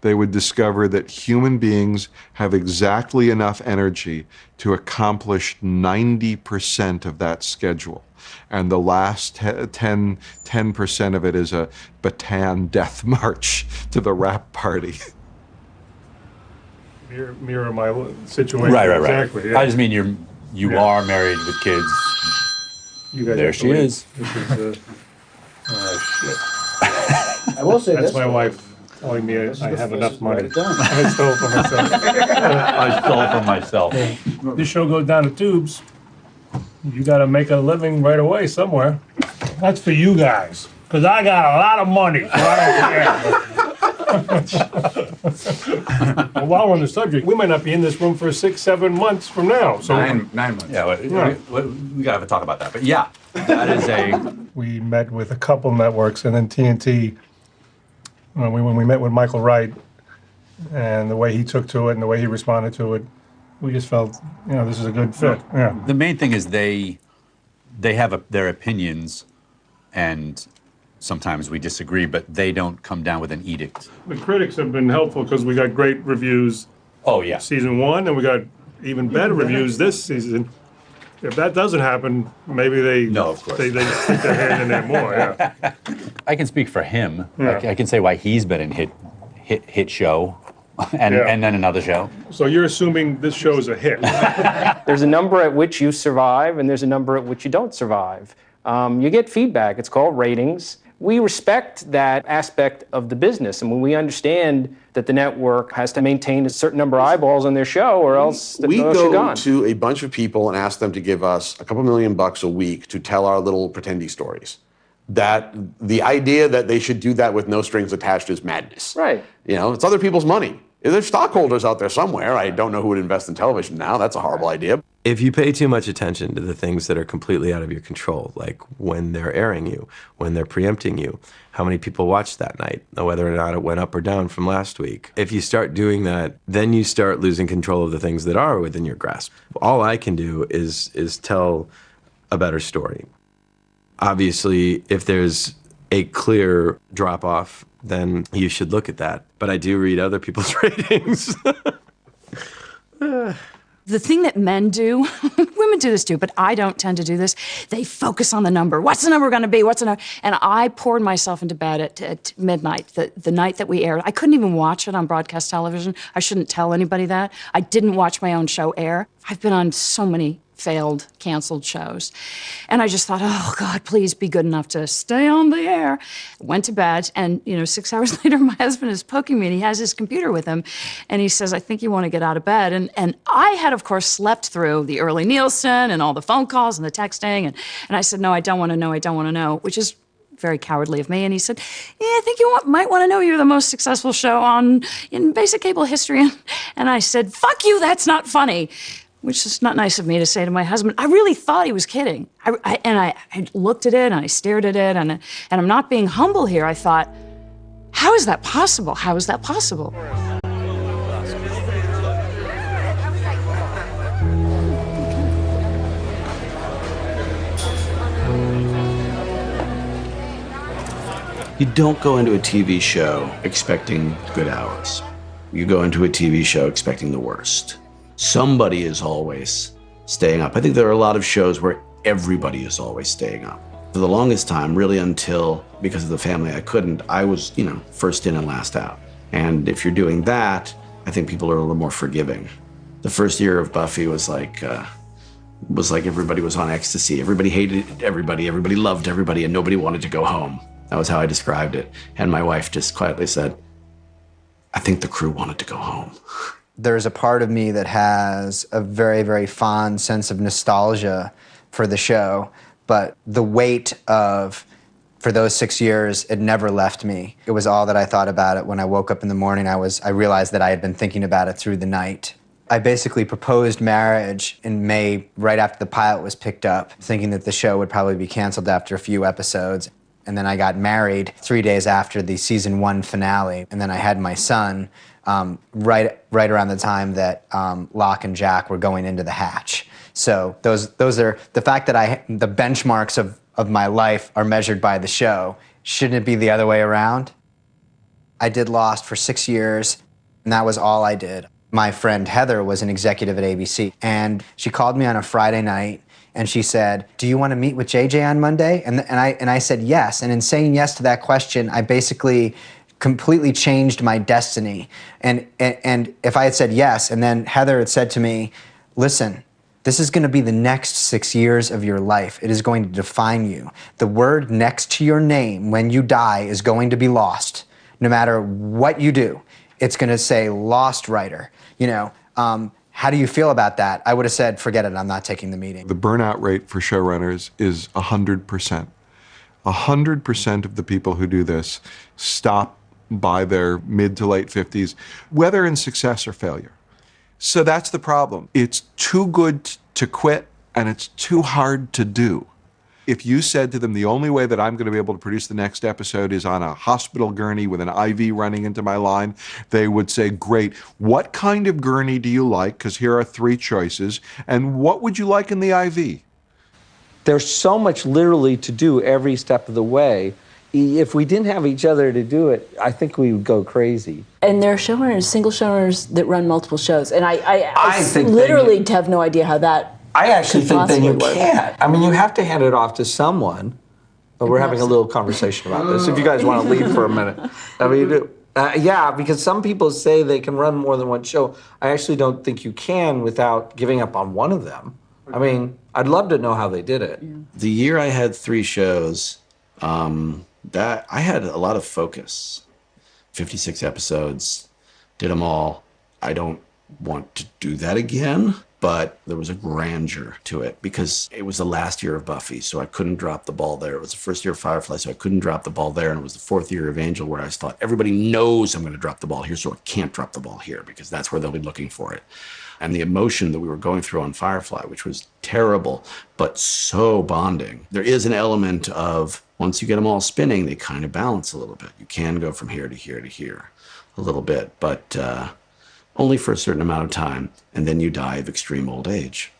they would discover that human beings have exactly enough energy to accomplish 90% of that schedule. And the last 10% of it is a Bataan death march to the wrap party. Mirror my situation. Right. Exactly. Yeah. I just mean you are married with kids. You guys there she is. This is shit. I will say That's this. my wife telling me I have enough money. I stole from myself. I stole from myself. This show goes down the tubes. You got to make a living right away somewhere. That's for you guys, because I got a lot of money, so I don't care. Well, while we're on the subject, we might not be in this room for 6-7 months from now. So 9 months. Yeah, we gotta have a talk about that. But yeah, that is We met with a couple networks, and then TNT. When we met with Michael Wright, and the way he took to it and the way he responded to it, we just felt, this is a good fit. Yeah. The main thing is they have their opinions, and sometimes we disagree, but they don't come down with an edict. The critics have been helpful because we got great reviews. Oh yeah. Season 1, and we got even better reviews this season. If that doesn't happen, maybe they stick their hand in there more. Yeah. I can speak for him. Yeah. I can say why he's been in hit show, and then another show. So you're assuming this show is a hit. There's a number at which you survive, and there's a number at which you don't survive. You get feedback. It's called ratings. We respect that aspect of the business, and when we understand that the network has to maintain a certain number of eyeballs on their show, or else the we show's go gone. to a bunch of people and ask them to give us a couple $1 million a week to tell our little pretendy stories. That the idea that they should do that with no strings attached is madness. Right. It's other people's money. There's stockholders out there somewhere. I don't know who would invest in television now. That's a horrible idea. If you pay too much attention to the things that are completely out of your control, like when they're airing you, when they're preempting you, how many people watched that night, whether or not it went up or down from last week. If you start doing that, then you start losing control of the things that are within your grasp. All I can do is tell a better story. Obviously, if there's a clear drop-off, then you should look at that. But I do read other people's ratings. The thing that men do, women do this too, but I don't tend to do this. They focus on the number. What's the number going to be? What's the number? And I poured myself into bed at midnight, the night that we aired. I couldn't even watch it on broadcast television. I shouldn't tell anybody that. I didn't watch my own show air. I've been on so many failed, canceled shows. And I just thought, oh God, please be good enough to stay on the air. Went to bed, and 6 hours later, my husband is poking me, and he has his computer with him, and he says, I think you want to get out of bed. And I had, of course, slept through the early Nielsen and all the phone calls and the texting, and I said, no, I don't want to know, which is very cowardly of me. And he said, yeah, I think you might want to know you're the most successful show in basic cable history. And I said, fuck you, that's not funny. Which is not nice of me to say to my husband. I really thought he was kidding. I looked at it, and I stared at it, and I'm not being humble here. I thought, how is that possible? How is that possible? You don't go into a TV show expecting good hours. You go into a TV show expecting the worst. Somebody is always staying up. I think there are a lot of shows where everybody is always staying up. For the longest time, really until, because of the family, I couldn't, I was, first in and last out. And if you're doing that, I think people are a little more forgiving. The first year of Buffy was like everybody was on ecstasy. Everybody hated everybody, everybody loved everybody, and nobody wanted to go home. That was how I described it. And my wife just quietly said, I think the crew wanted to go home. There's a part of me that has a very, very fond sense of nostalgia for the show, but the weight for those 6 years, it never left me. It was all that I thought about it. When I woke up in the morning, I realized that I had been thinking about it through the night. I basically proposed marriage in May, right after the pilot was picked up, thinking that the show would probably be canceled after a few episodes. And then I got married 3 days after the season 1 finale. And then I had my son right around the time that Locke and Jack were going into the hatch. So those are the fact that the benchmarks of my life are measured by the show. Shouldn't it be the other way around? I did Lost for 6 years, and that was all I did. My friend Heather was an executive at ABC, and she called me on a Friday night, and she said, "Do you want to meet with JJ on Monday?" And I said yes. And in saying yes to that question, I basically completely changed my destiny. And if I had said yes, and then Heather had said to me, "Listen, this is going to be the next 6 years of your life. It is going to define you. The word next to your name when you die is going to be lost. No matter what you do, it's going to say Lost Writer. How do you feel about that?" I would have said, "Forget it, I'm not taking the meeting." The burnout rate for showrunners is 100%. 100% of the people who do this stop by their mid to late 50s, whether in success or failure. So that's the problem. It's too good to quit, and it's too hard to do. If you said to them, the only way that I'm going to be able to produce the next episode is on a hospital gurney with an IV running into my line, they would say, "Great. What kind of gurney do you like? Because here are 3 choices. And what would you like in the IV?" There's so much literally to do every step of the way. If we didn't have each other to do it, I think we would go crazy. And there are showrunners, single showrunners that run multiple shows. And I think literally have no idea how that I actually think that you work. can't. I mean, you have to hand it off to someone. But we're having a little conversation about this. If you guys want to leave for a minute. I mean, yeah, because some people say they can run more than one show. I actually don't think you can without giving up on one of them. I mean, I'd love to know how they did it. Yeah. The year I had 3 shows, that I had a lot of focus. 56 episodes, did them all. I don't want to do that again, but there was a grandeur to it because it was the last year of Buffy, so I couldn't drop the ball there. It was the first year of Firefly, so I couldn't drop the ball there, and it was the 4th year of Angel where I thought, everybody knows I'm going to drop the ball here, so I can't drop the ball here because that's where they'll be looking for it. And the emotion that we were going through on Firefly, which was terrible, but so bonding. There is an element of, once you get them all spinning, they kind of balance a little bit. You can go from here to here to here a little bit, but only for a certain amount of time, and then you die of extreme old age.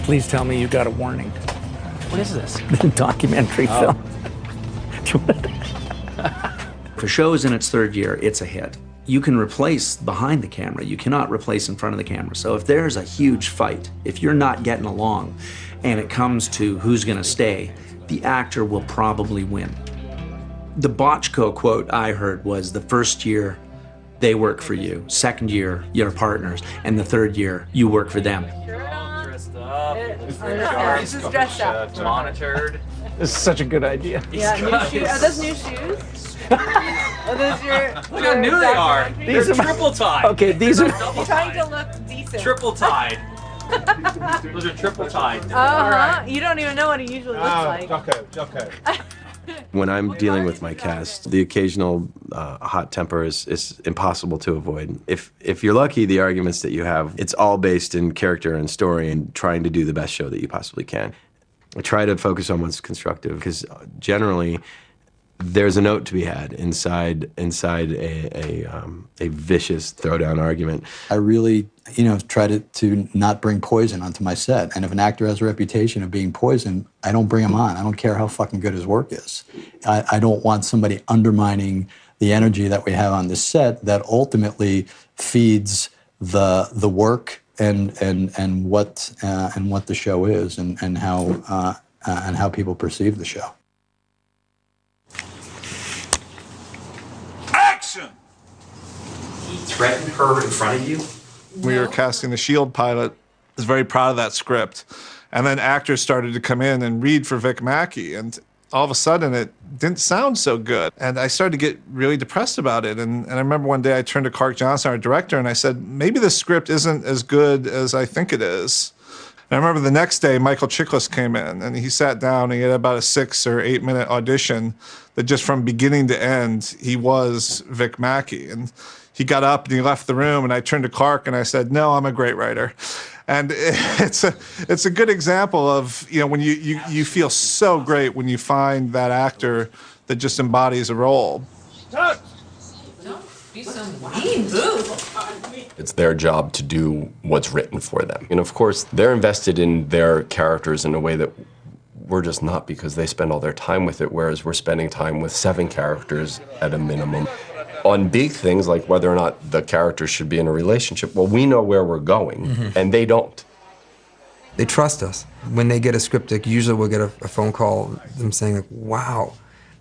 Please tell me you got a warning. What is this? Documentary film. If a show is in its 3rd year, it's a hit. You can replace behind the camera. You cannot replace in front of the camera. So if there's a huge fight, if you're not getting along and it comes to who's going to stay, the actor will probably win. The Bochco quote I heard was, the 1st year, they work for you. 2nd year, you're partners. And the 3rd year, you work for them. This is dressed up. Monitored. This is such a good idea. Yeah, new shoes. Are those new shoes? Are those your... Look how new they are. These are triple tied. Okay, these are... You're trying to look decent. Triple tied. Those are triple tied. Uh-huh. You don't even know what it usually looks like. Jocko. When I'm dealing with my cast, the occasional hot temper is impossible to avoid. If you're lucky, the arguments that you have, it's all based in character and story and trying to do the best show that you possibly can. I try to focus on what's constructive because generally there's a note to be had inside a vicious throwdown argument. I really, try to not bring poison onto my set. And if an actor has a reputation of being poison, I don't bring him on. I don't care how fucking good his work is. I don't want somebody undermining the energy that we have on this set that ultimately feeds the work and what the show is and how people perceive the show. Action! He threatened her in front of you? We were casting the S.H.I.E.L.D. pilot. I was very proud of that script. And then actors started to come in and read for Vic Mackey. And all of a sudden it didn't sound so good. And I started to get really depressed about it. And I remember one day I turned to Clark Johnson, our director, and I said, maybe the script isn't as good as I think it is. And I remember the next day, Michael Chiklis came in, and he sat down, and he had about a 6 or 8 minute audition that just from beginning to end, he was Vic Mackey. And he got up and he left the room, and I turned to Clark and I said, no, I'm a great writer. And it's a good example of, you know, when you feel so great when you find that actor that just embodies a role. Don't be so mean, boo. It's their job to do what's written for them. And of course, they're invested in their characters in a way that we're just not, because they spend all their time with it, whereas we're spending time with 7 characters at a minimum. On big things like whether or not the characters should be in a relationship, well, we know where we're going, and they don't. They trust us. When they get a script, like, usually we'll get a phone call, them saying, like, wow,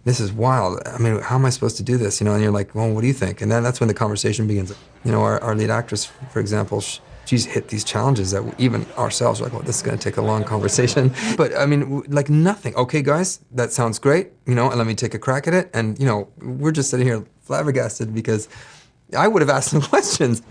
this is wild. I mean, how am I supposed to do this? You know, and you're like, well, what do you think? And then that's when the conversation begins. You know, our lead actress, for example, she's hit these challenges that even ourselves are like, well, this is going to take a long conversation. But I mean, like nothing. Okay, guys, that sounds great, you know, and let me take a crack at it. And, you know, we're just sitting here flabbergasted because I would have asked some questions.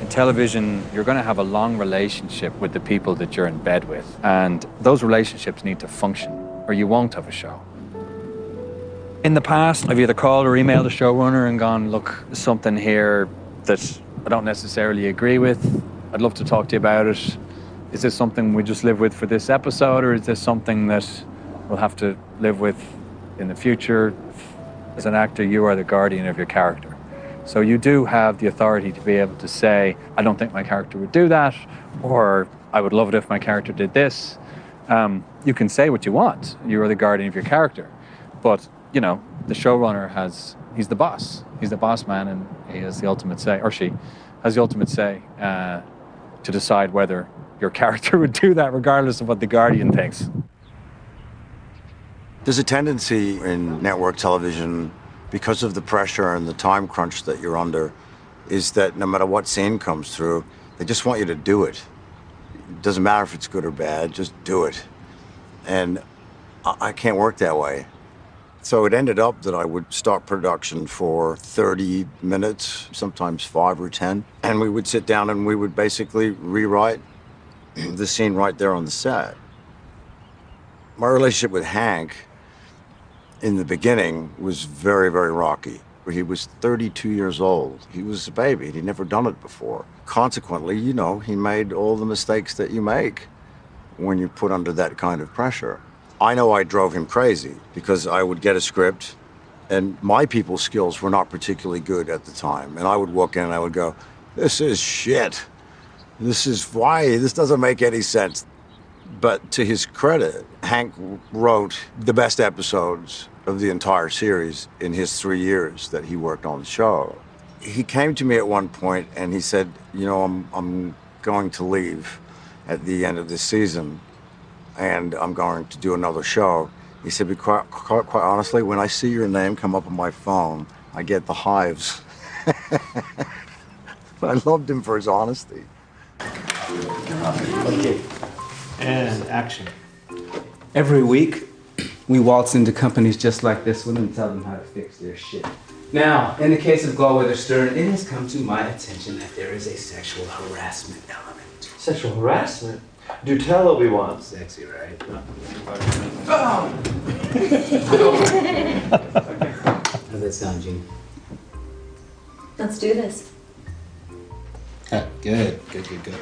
In television, you're going to have a long relationship with the people that you're in bed with. And those relationships need to function, or you won't have a show. In the past, I've either called or emailed the showrunner and gone, look, there's something here that I don't necessarily agree with. I'd love to talk to you about it. Is this something we just live with for this episode, or is this something that we'll have to live with in the future? As an actor, you are the guardian of your character. So you do have the authority to be able to say, I don't think my character would do that, or I would love it if my character did this. You can say what you want. You are the guardian of your character. But you know, the showrunner he's the boss. He's the boss man, and he has the ultimate say, or she has the ultimate say to decide whether your character would do that regardless of what the guardian thinks. There's a tendency in network television, because of the pressure and the time crunch that you're under, is that no matter what scene comes through, they just want you to do it. It doesn't matter if it's good or bad, just do it. And I can't work that way. So it ended up that I would start production for 30 minutes, sometimes 5 or 10, and we would sit down and we would basically rewrite the scene right there on the set. My relationship with Hank in the beginning was very, very rocky. He was 32 years old. He was a baby. He'd never done it before. Consequently, you know, he made all the mistakes that you make when you're put under that kind of pressure. I know I drove him crazy because I would get a script and my people's skills were not particularly good at the time. And I would walk in and I would go, this is shit. This doesn't make any sense. But to his credit, Hank wrote the best episodes of the entire series in his 3 years that he worked on the show. He came to me at one point and he said, you know, I'm going to leave at the end of this season and I'm going to do another show. He said, quite honestly, when I see your name come up on my phone, I get the hives. But I loved him for his honesty. Okay, and action. Every week, we waltz into companies just like this one and tell them how to fix their shit. Now, in the case of Galwither Stern, it has come to my attention that there is a sexual harassment element. Sexual harassment? Do tell, Obi-Wan. Sexy, right? Oh! How does that sound, Gene? Let's do this. Good.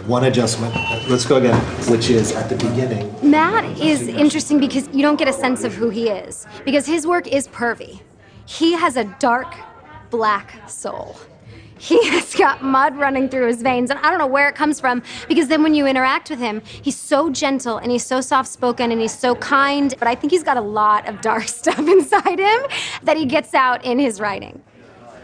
One adjustment. Let's go again, which is at the beginning. Matt is interesting because you don't get a sense of who he is, because his work is pervy. He has a dark, black soul. He has got mud running through his veins, and I don't know where it comes from, because then when you interact with him, he's so gentle, and he's so soft-spoken, and he's so kind, but I think he's got a lot of dark stuff inside him that he gets out in his writing.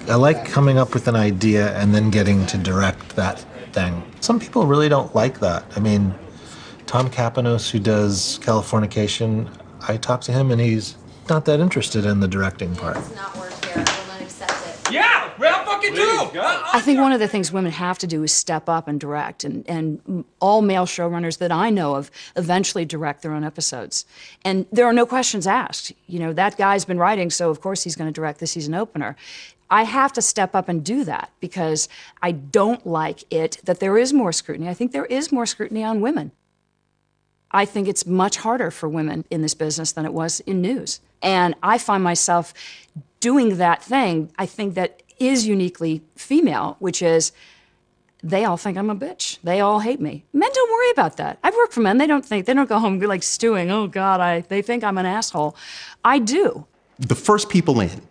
I like coming up with an idea and then getting to direct that thing. Some people really don't like that. I mean, Tom Kapanos, who does Californication, I talked to him and he's not that interested in the directing part. It's not work here. I will not accept it. Yeah! Wrap up fucking true. I think one of the things women have to do is step up and direct, and all male showrunners that I know of eventually direct their own episodes. And there are no questions asked. You know, that guy's been writing, so of course he's going to direct the season opener. I have to step up and do that because I don't like it that there is more scrutiny. I think there is more scrutiny on women. I think it's much harder for women in this business than it was in news. And I find myself doing that thing, I think that is uniquely female, which is they all think I'm a bitch. They all hate me. Men don't worry about that. I've worked for men. They don't go home like stewing, oh God, they think I'm an asshole. I do. The first people in,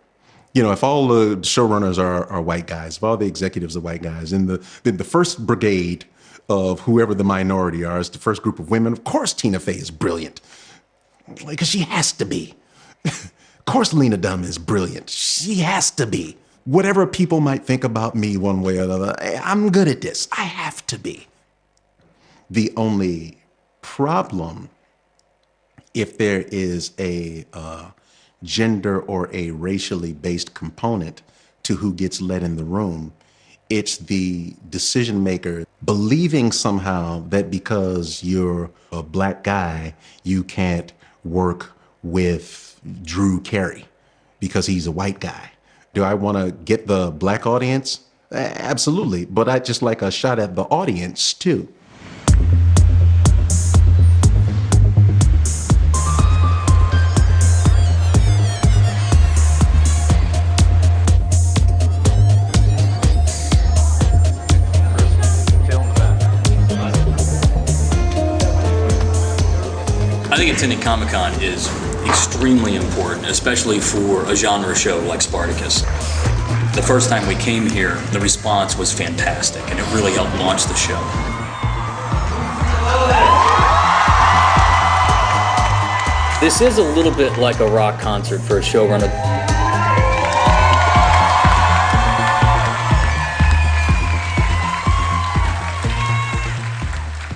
you know, if all the showrunners are white guys, if all the executives are white guys, then the first brigade of whoever the minority are is the first group of women. Of course Tina Fey is brilliant, because she has to be. Of course Lena Dunham is brilliant. She has to be. Whatever people might think about me one way or another, I'm good at this. I have to be. The only problem, if there is a gender or a racially based component to who gets let in the room, it's the decision maker believing somehow that because you're a black guy, you can't work with Drew Carey because he's a white guy. Do I want to get the black audience? Absolutely. But I just like a shot at the audience too. I think attending Comic-Con is extremely important, especially for a genre show like Spartacus. The first time we came here, the response was fantastic, and it really helped launch the show. This is a little bit like a rock concert for a showrunner.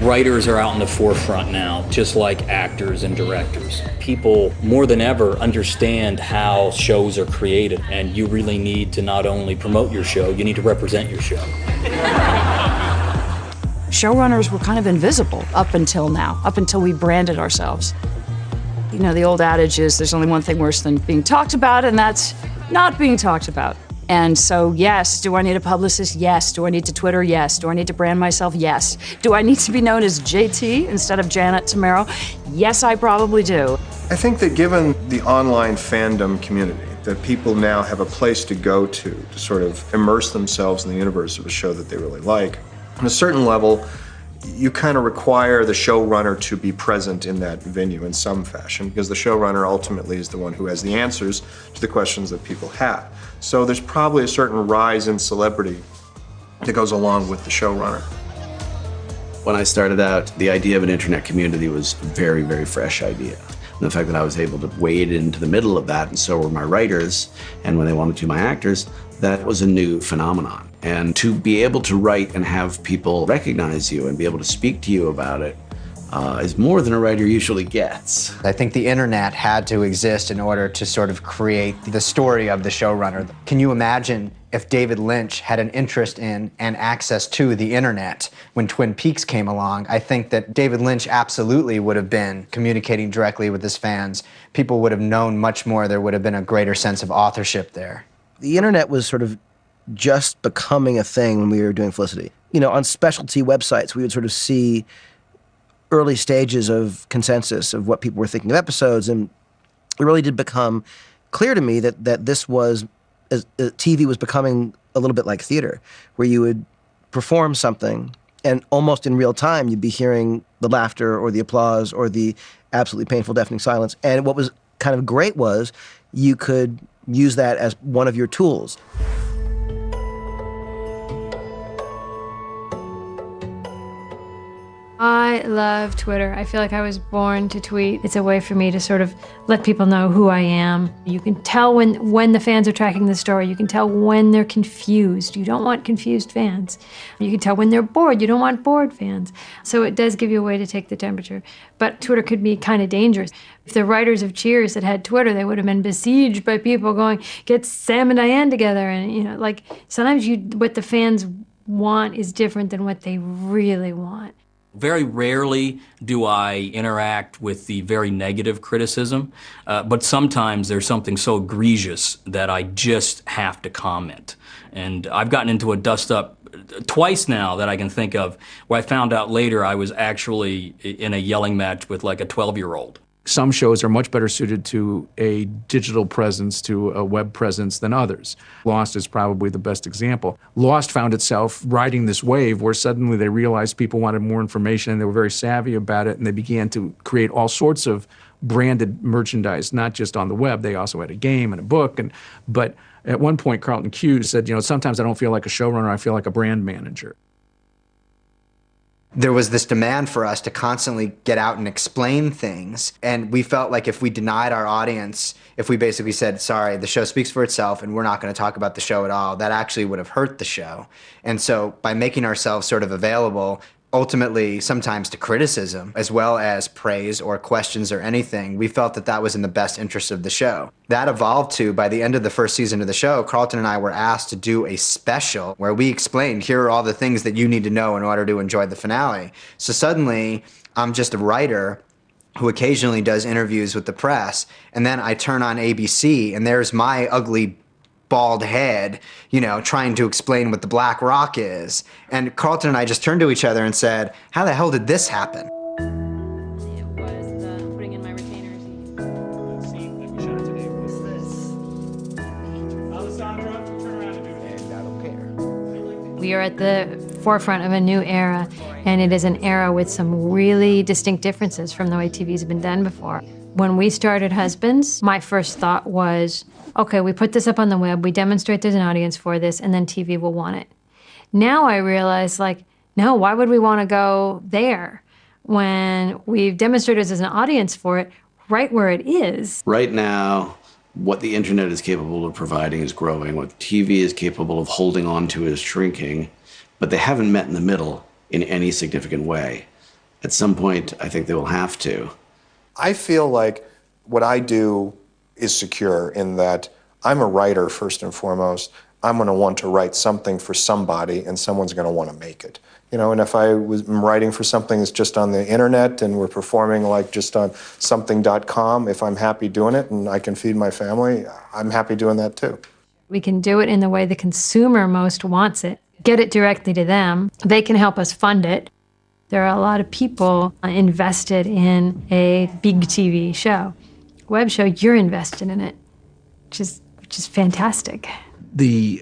Writers are out in the forefront now, just like actors and directors. People, more than ever, understand how shows are created, and you really need to not only promote your show, you need to represent your show. Showrunners were kind of invisible up until now, up until we branded ourselves. You know, the old adage is there's only one thing worse than being talked about, and that's not being talked about. And so, yes, do I need a publicist? Yes. Do I need to Twitter? Yes. Do I need to brand myself? Yes. Do I need to be known as JT instead of Janet Tamaro? Yes, I probably do. I think that given the online fandom community, that people now have a place to go to sort of immerse themselves in the universe of a show that they really like. On a certain level, you kind of require the showrunner to be present in that venue in some fashion, because the showrunner ultimately is the one who has the answers to the questions that people have. So there's probably a certain rise in celebrity that goes along with the showrunner. When I started out, the idea of an internet community was a very, very fresh idea. And the fact that I was able to wade into the middle of that, and so were my writers, and when they wanted to, my actors, that was a new phenomenon. And to be able to write and have people recognize you and be able to speak to you about it is more than a writer usually gets. I think the internet had to exist in order to sort of create the story of the showrunner. Can you imagine if David Lynch had an interest in and access to the internet when Twin Peaks came along? I think that David Lynch absolutely would have been communicating directly with his fans. People would have known much more. There would have been a greater sense of authorship there. The internet was sort of just becoming a thing when we were doing Felicity. You know, on specialty websites, we would sort of see early stages of consensus of what people were thinking of episodes, and it really did become clear to me that this was, TV was becoming a little bit like theater, where you would perform something, and almost in real time, you'd be hearing the laughter or the applause or the absolutely painful, deafening silence. And what was kind of great was you could use that as one of your tools. I love Twitter. I feel like I was born to tweet. It's a way for me to sort of let people know who I am. You can tell when the fans are tracking the story. You can tell when they're confused. You don't want confused fans. You can tell when they're bored. You don't want bored fans. So it does give you a way to take the temperature. But Twitter could be kind of dangerous. If the writers of Cheers had had Twitter, they would have been besieged by people going, get Sam and Diane together. And, like, sometimes what the fans want is different than what they really want. Very rarely do I interact with the very negative criticism, but sometimes there's something so egregious that I just have to comment. And I've gotten into a dust-up twice now that I can think of, where I found out later I was actually in a yelling match with like a 12-year-old. Some shows are much better suited to a digital presence, to a web presence than others. Lost is probably the best example. Lost found itself riding this wave where suddenly they realized people wanted more information and they were very savvy about it, and they began to create all sorts of branded merchandise, not just on the web. They also had a game and a book. But at one point, Carlton Cuse said, sometimes I don't feel like a showrunner, I feel like a brand manager. There was this demand for us to constantly get out and explain things. And we felt like if we denied our audience, if we basically said, sorry, the show speaks for itself and we're not going to talk about the show at all, that actually would have hurt the show. And so by making ourselves sort of available, ultimately sometimes to criticism as well as praise or questions or anything, we felt that that was in the best interest of the show. That evolved to, by the end of the first season of the show, Carlton and I were asked to do a special where we explained, here are all the things that you need to know in order to enjoy the finale. So suddenly, I'm just a writer who occasionally does interviews with the press, and then I turn on ABC, and there's my ugly bald head, trying to explain what the Black Rock is. And Carlton and I just turned to each other and said, how the hell did this happen? It was putting in my retainers. We are at the forefront of a new era, and it is an era with some really distinct differences from the way TV's been done before. When we started Husbands, my first thought was, okay, we put this up on the web, we demonstrate there's an audience for this, and then TV will want it. Now I realize, no, why would we want to go there when we've demonstrated there's an audience for it right where it is? Right now, what the internet is capable of providing is growing, what TV is capable of holding on to is shrinking, but they haven't met in the middle in any significant way. At some point, I think they will have to. I feel like what I do is secure in that I'm a writer first and foremost. I'm going to want to write something for somebody, and someone's going to want to make it. And if I'm writing for something that's just on the internet and we're performing just on something.com, if I'm happy doing it and I can feed my family, I'm happy doing that too. We can do it in the way the consumer most wants it, get it directly to them. They can help us fund it. There are a lot of people invested in a big TV show. Web show, you're invested in it, which is fantastic. The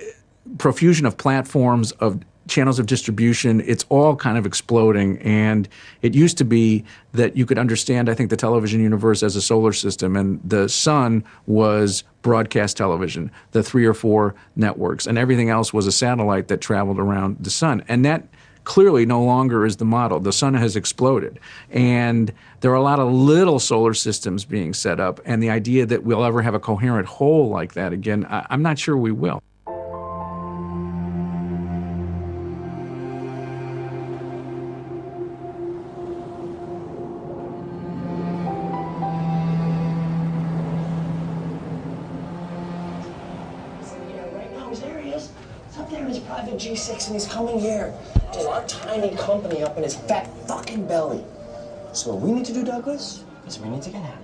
profusion of platforms, of channels of distribution, it's all kind of exploding. And it used to be that you could understand, I think, the television universe as a solar system, and the sun was broadcast television, the 3 or 4 networks, and everything else was a satellite that traveled around the sun. And that clearly no longer is the model. The sun has exploded. And there are a lot of little solar systems being set up, and the idea that we'll ever have a coherent whole like that again, I'm not sure we will. G6 and he's coming here. There's our tiny company up in his fat fucking belly. So what we need to do, Douglas, is we need to get him.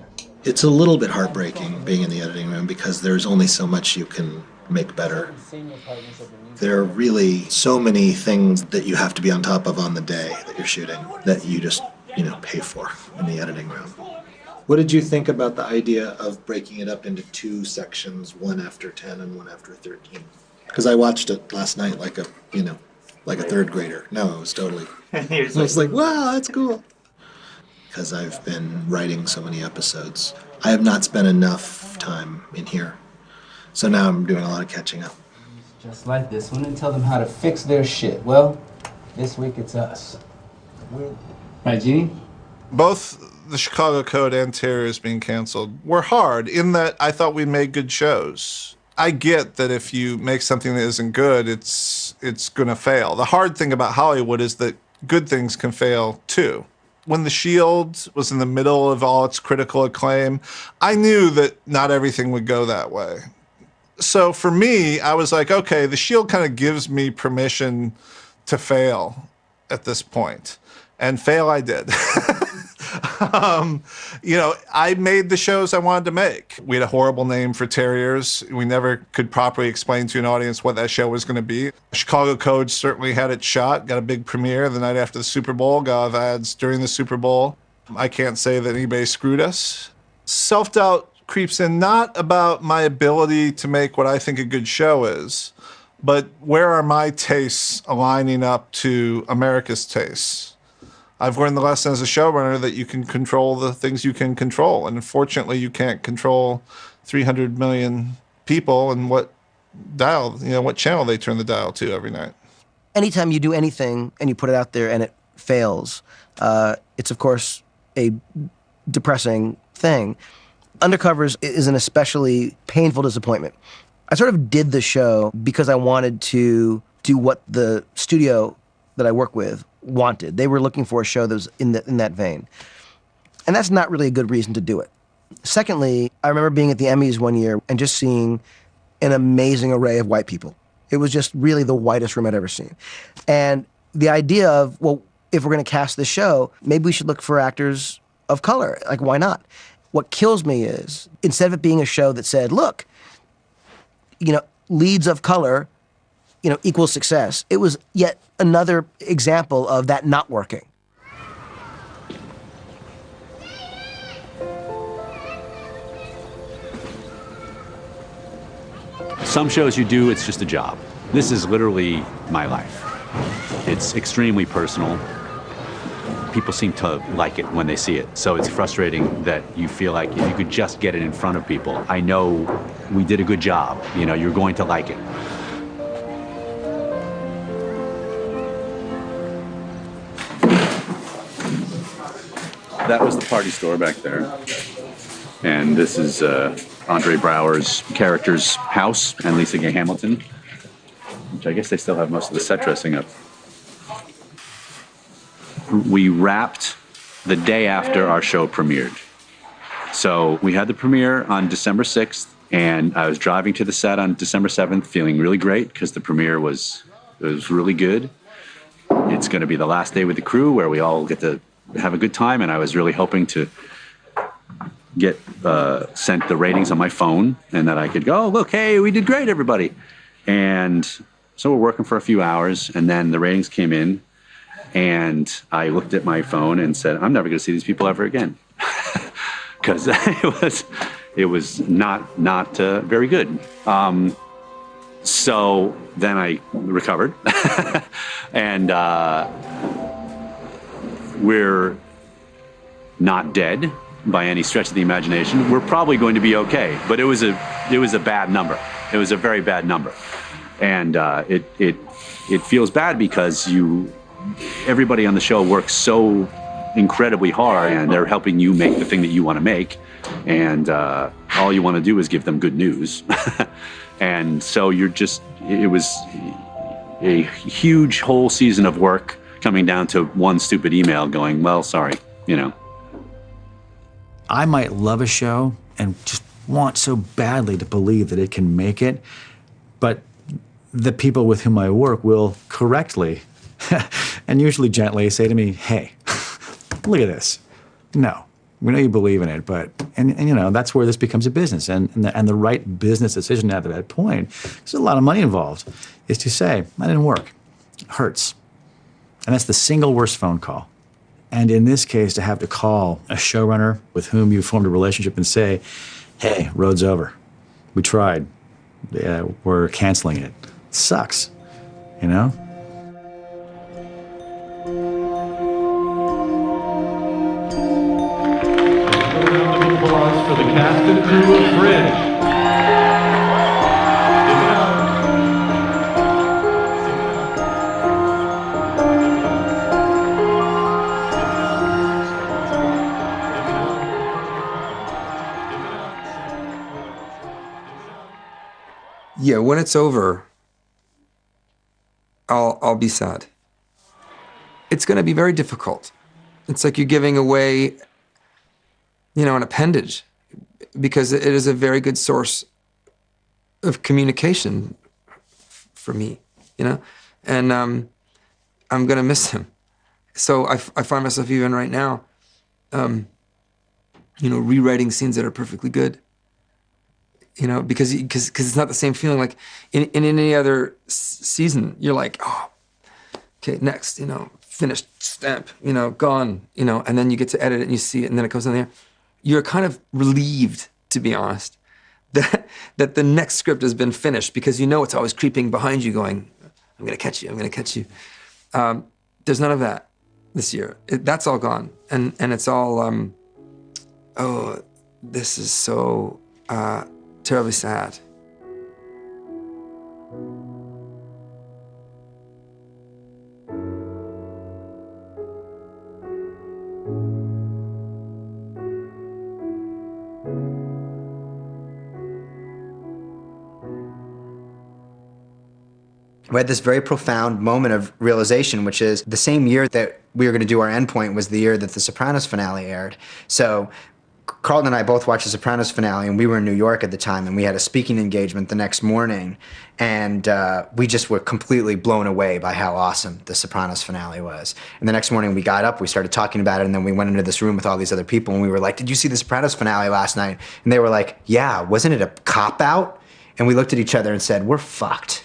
It's a little bit heartbreaking being in the editing room because there's only so much you can make better. There are really so many things that you have to be on top of on the day that you're shooting that you just, pay for in the editing room. What did you think about the idea of breaking it up into 2 sections, one after 10 and one after 13? Because I watched it last night like a 3rd grader. No, it was totally. I was like, wow, that's cool. Because I've been writing so many episodes. I have not spent enough time in here. So now I'm doing a lot of catching up. Just like this one, and tell them how to fix their shit. Well, this week it's us. Right, Jeannie? Both the Chicago Code and Terriers being canceled were hard in that I thought we made good shows. I get that if you make something that isn't good, it's going to fail. The hard thing about Hollywood is that good things can fail too. When The Shield was in the middle of all its critical acclaim, I knew that not everything would go that way. So for me, I was like, okay, The Shield kind of gives me permission to fail at this point. And fail I did. I made the shows I wanted to make. We had a horrible name for Terriers. We never could properly explain to an audience what that show was going to be. Chicago Code certainly had its shot, got a big premiere the night after the Super Bowl, got ads during the Super Bowl. I can't say that anybody screwed us. Self-doubt creeps in not about my ability to make what I think a good show is, but where are my tastes aligning up to America's tastes? I've learned the lesson as a showrunner that you can control the things you can control. And unfortunately, you can't control 300 million people and what channel they turn the dial to every night. Anytime you do anything and you put it out there and it fails, it's, of course, a depressing thing. Undercovers is an especially painful disappointment. I sort of did the show because I wanted to do what the studio that I work with wanted. They were looking for a show that was in that vein. And that's not really a good reason to do it. Secondly, I remember being at the Emmys one year and just seeing an amazing array of white people. It was just really the whitest room I'd ever seen. And the idea of, well, if we're going to cast this show, maybe we should look for actors of color. Like, why not? What kills me is, instead of it being a show that said, look, leads of color, equals success, it was yet another example of that not working. Some shows you do, it's just a job. This is literally my life. It's extremely personal. People seem to like it when they see it, so it's frustrating that you feel like if you could just get it in front of people, I know we did a good job, you're going to like it. That was the party store back there. And this is Andre Brower's character's house and Lisa Gay Hamilton, which I guess they still have most of the set dressing up. We wrapped the day after our show premiered. So we had the premiere on December 6th, and I was driving to the set on December 7th feeling really great because the premiere was really good. It's going to be the last day with the crew where we all get to have a good time, and I was really hoping to get sent the ratings on my phone and that I could go, oh, look, hey, we did great, everybody. And so we're working for a few hours, and then the ratings came in, and I looked at my phone and said, I'm never going to see these people ever again. Because it was not very good. So then I recovered, and we're not dead by any stretch of the imagination. We're probably going to be okay, but it was a bad number. It was a very bad number, and it feels bad because everybody on the show works so incredibly hard, and they're helping you make the thing that you want to make, and all you want to do is give them good news. And so it was a huge whole season of work coming down to one stupid email going, well, sorry, I might love a show and just want so badly to believe that it can make it, but the people with whom I work will correctly and usually gently say to me, hey, look at this. No, we know you believe in it, but, and that's where this becomes a business. And the right business decision at that point, there's a lot of money involved, is to say, that didn't work. It hurts. And that's the single worst phone call. And in this case, to have to call a showrunner with whom you formed a relationship and say, hey, road's over. We tried. We're canceling it. It sucks, Applause for the cast and crew of Bridge. Yeah, when it's over, I'll be sad. It's going to be very difficult. It's like you're giving away, an appendage, because it is a very good source of communication for me, and I'm going to miss him. So I find myself even right now, rewriting scenes that are perfectly good, because it's not the same feeling. Like in any other season, you're like, oh, okay, next, finished, stamp, gone, and then you get to edit it and you see it and then it goes in there. You're kind of relieved, to be honest, that the next script has been finished, because it's always creeping behind you going, I'm gonna catch you, I'm gonna catch you. There's none of that this year. That's all gone. And it's all, this is so terribly sad. We had this very profound moment of realization, which is the same year that we were going to do our endpoint was the year that The Sopranos finale aired. So Carlton and I both watched The Sopranos finale, and we were in New York at the time, and we had a speaking engagement the next morning, and we just were completely blown away by how awesome The Sopranos finale was. And the next morning we got up, we started talking about it, and then we went into this room with all these other people, and we were like, did you see The Sopranos finale last night? And they were like, yeah, wasn't it a cop-out? And we looked at each other and said, we're fucked.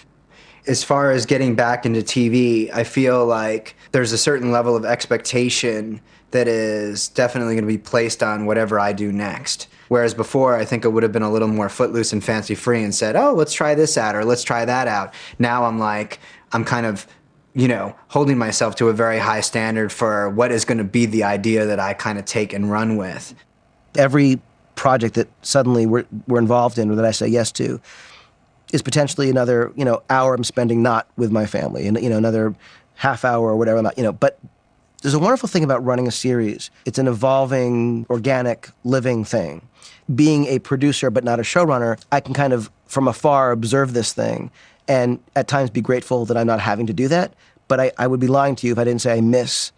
As far as getting back into TV, I feel like there's a certain level of expectation that is definitely going to be placed on whatever I do next. Whereas before, I think it would have been a little more footloose and fancy-free and said, oh, let's try this out or let's try that out. Now I'm kind of, holding myself to a very high standard for what is going to be the idea that I kind of take and run with. Every project that suddenly we're involved in or that I say yes to is potentially another, hour I'm spending not with my family, and another half hour or whatever. But there's a wonderful thing about running a series. It's an evolving, organic, living thing. Being a producer but not a showrunner, I can kind of from afar observe this thing, and at times be grateful that I'm not having to do that. But I would be lying to you if I didn't say I miss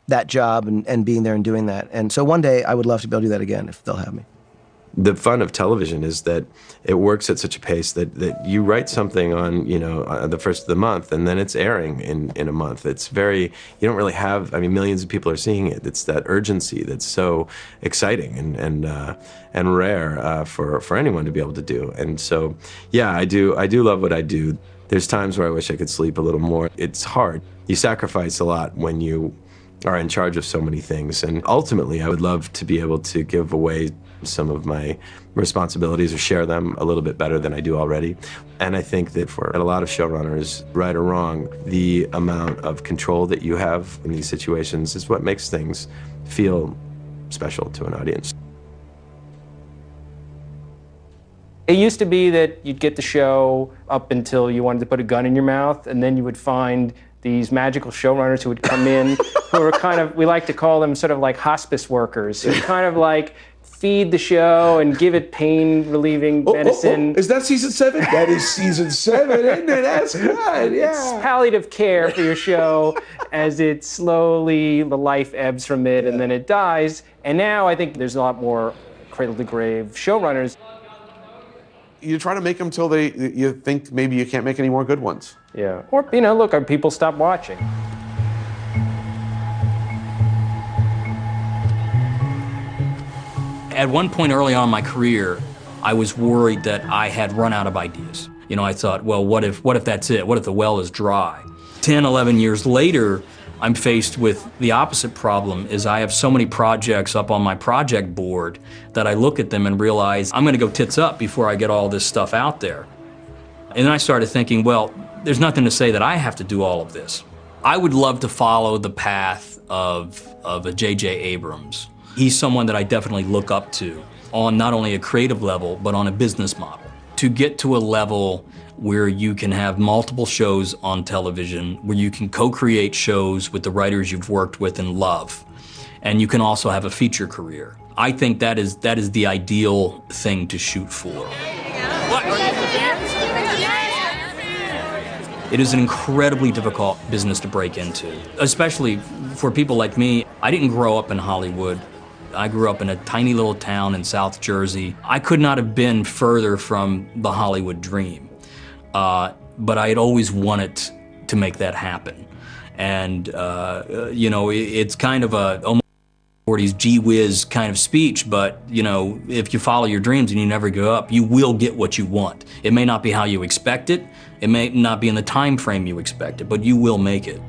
that job and being there and doing that. And so one day I would love to be able to do that again if they'll have me. The fun of television is that it works at such a pace that you write something on, the first of the month, and then it's airing in a month. It's you don't really have, millions of people are seeing it. It's that urgency that's so exciting and rare for anyone to be able to do. And so, yeah, I do love what I do. There's times where I wish I could sleep a little more. It's hard. You sacrifice a lot when you are in charge of so many things. And ultimately, I would love to be able to give away some of my responsibilities or share them a little bit better than I do already. And I think that for a lot of showrunners, right or wrong, the amount of control that you have in these situations is what makes things feel special to an audience. It used to be that you'd get the show up until you wanted to put a gun in your mouth, and then you would find these magical showrunners who would come in, who were we like to call them sort of like hospice workers, who kind of like feed the show and give it pain-relieving medicine. Is that season 7? That is season 7, isn't it? That's good, yeah. It's palliative care for your show as it slowly, the life ebbs from it, and then it dies. And now I think there's a lot more cradle-to-grave showrunners. You try to make them till you think maybe you can't make any more good ones. Yeah. Or, look, people stop watching. At one point early on in my career, I was worried that I had run out of ideas. I thought, well, what if that's it? What if the well is dry? 10, 11 years later, I'm faced with the opposite problem, is I have so many projects up on my project board that I look at them and realize I'm gonna go tits up before I get all this stuff out there. And then I started thinking, well, there's nothing to say that I have to do all of this. I would love to follow the path of a J.J. Abrams. He's someone that I definitely look up to on not only a creative level, but on a business model. To get to a level where you can have multiple shows on television, where you can co-create shows with the writers you've worked with and love, and you can also have a feature career. I think that is the ideal thing to shoot for. What? It is an incredibly difficult business to break into, especially for people like me. I didn't grow up in Hollywood. I grew up in a tiny little town in South Jersey. I could not have been further from the Hollywood dream, but I had always wanted to make that happen. And, you know, it's kind of a almost 40s gee whiz kind of speech, but, you know, if you follow your dreams and you never give up, you will get what you want. It may not be how you expect it. It may not be in the time frame you expect it, but you will make it.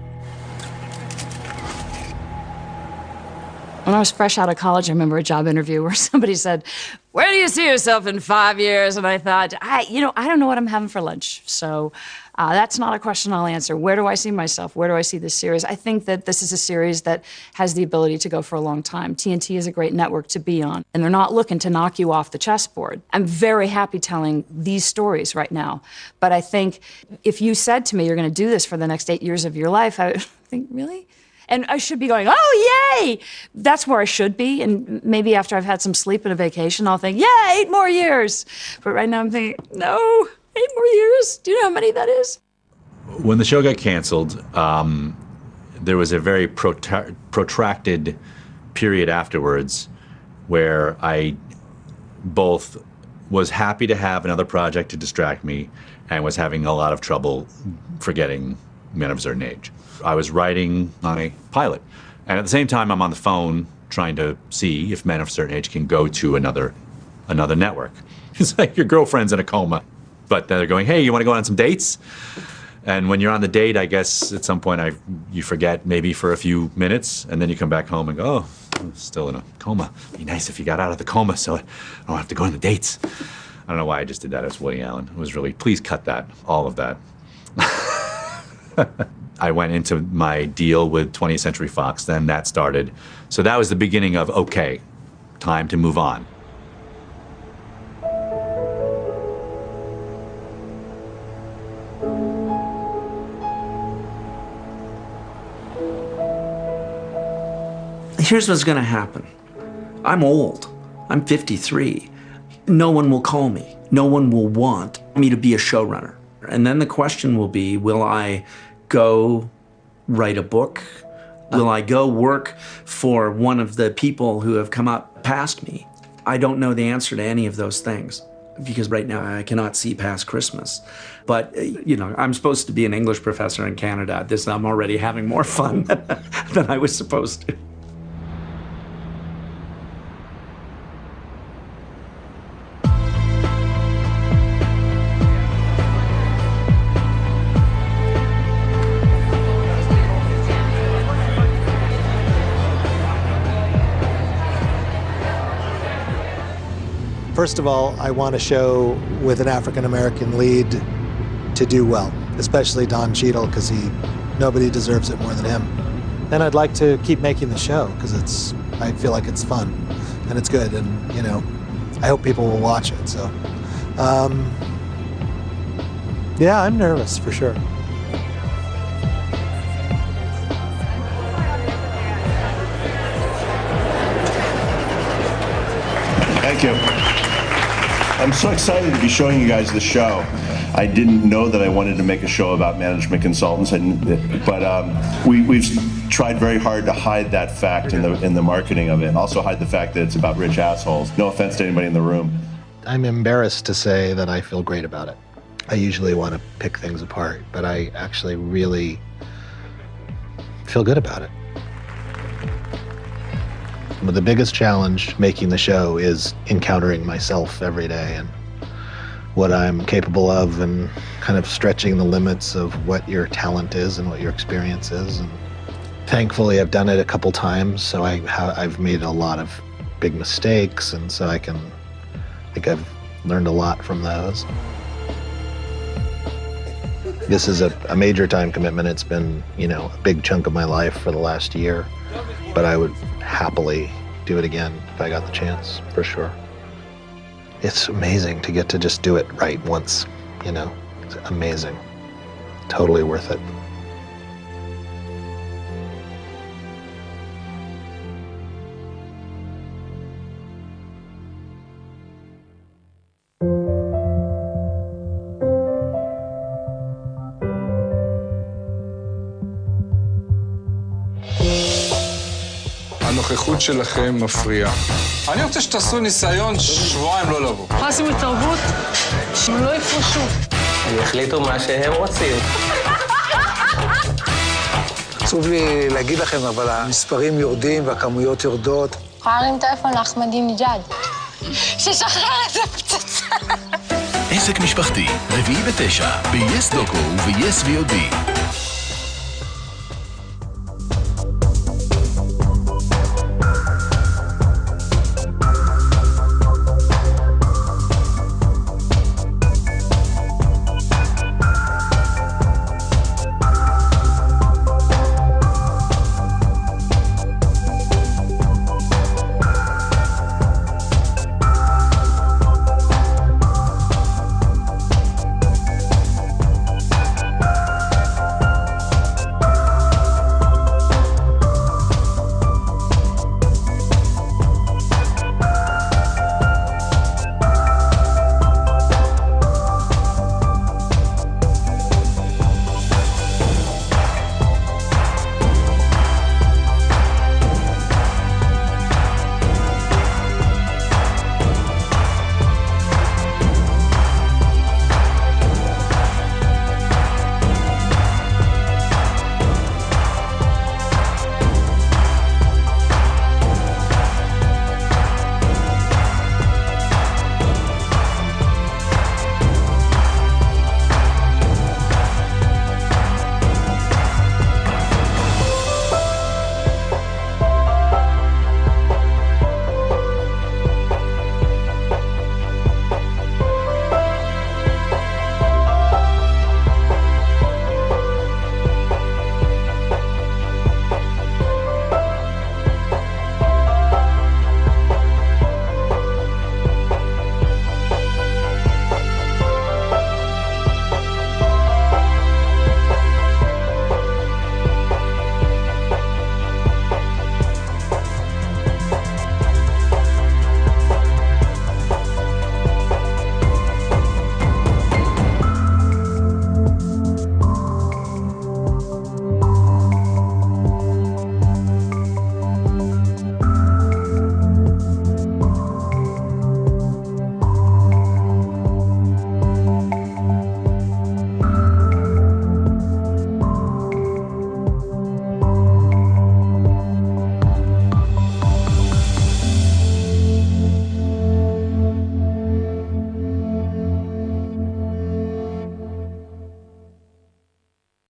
When I was fresh out of college, I remember a job interview where somebody said, "Where do you see yourself in 5 years?" And I thought, I don't know what I'm having for lunch. So that's not a question I'll answer. Where do I see myself? Where do I see this series? I think that this is a series that has the ability to go for a long time. TNT is a great network to be on, and they're not looking to knock you off the chessboard. I'm very happy telling these stories right now. But I think if you said to me, you're going to do this for the next 8 years of your life, I would think, really? And I should be going, oh, yay! That's where I should be. And maybe after I've had some sleep and a vacation, I'll think, yeah, 8 more years. But right now I'm thinking, no, 8 more years? Do you know how many that is? When the show got canceled, there was a very protracted period afterwards where I both was happy to have another project to distract me and was having a lot of trouble forgetting Men of a Certain Age. I was writing on a pilot, and at the same time I'm on the phone trying to see if Men of a Certain Age can go to another network. It's like your girlfriend's in a coma, but they're going, hey, you want to go on some dates? And when you're on the date, I guess at some point you forget maybe for a few minutes, and then you come back home and go, oh, I'm still in a coma. It'd be nice if you got out of the coma so I don't have to go on the dates. I don't know why I just did that as Woody Allen. It was really, please cut that, all of that. I went into my deal with 20th Century Fox, then that started. So that was the beginning of, okay, time to move on. Here's what's going to happen. I'm old. I'm 53. No one will call me. No one will want me to be a showrunner. And then the question will be, will I go write a book? Will I go work for one of the people who have come up past me? I don't know the answer to any of those things because right now I cannot see past Christmas. But, you know, I'm supposed to be an English professor in Canada. I'm already having more fun than I was supposed to. First of all, I want a show with an African-American lead to do well, especially Don Cheadle, because nobody deserves it more than him. Then I'd like to keep making the show, because I feel like it's fun, and it's good, and, you know, I hope people will watch it, so. Yeah, I'm nervous, for sure. Thank you. I'm so excited to be showing you guys the show. I didn't know that I wanted to make a show about management consultants, but we've tried very hard to hide that fact in the marketing of it, and also hide the fact that it's about rich assholes. No offense to anybody in the room. I'm embarrassed to say that I feel great about it. I usually want to pick things apart, but I actually really feel good about it. But the biggest challenge making the show is encountering myself every day and what I'm capable of, and kind of stretching the limits of what your talent is and what your experience is. And thankfully, I've done it a couple times, so I've made a lot of big mistakes, and so I think I've learned a lot from those. This is a major time commitment. It's been, you know, a big chunk of my life for the last year. But I would happily do it again if I got the chance, for sure. It's amazing to get to just do it right once, you know. It's amazing. Totally worth it. הנוכחות שלכם מפריעה. אני רוצה שתעשו ניסיון שבועיים לא לבוא. פרסים בתרבות, שהם לא יפרשו. הם יחליטו מה שהם רוצים. עצוב לי להגיד לכם, אבל המספרים יורדים והכמויות יורדות. יכולה להרים טלפון לאחמדינג'אד. ששחרר את הפצצה. עסק משפחתי, 4/9, ב-yes דוקו וב-yes VOD.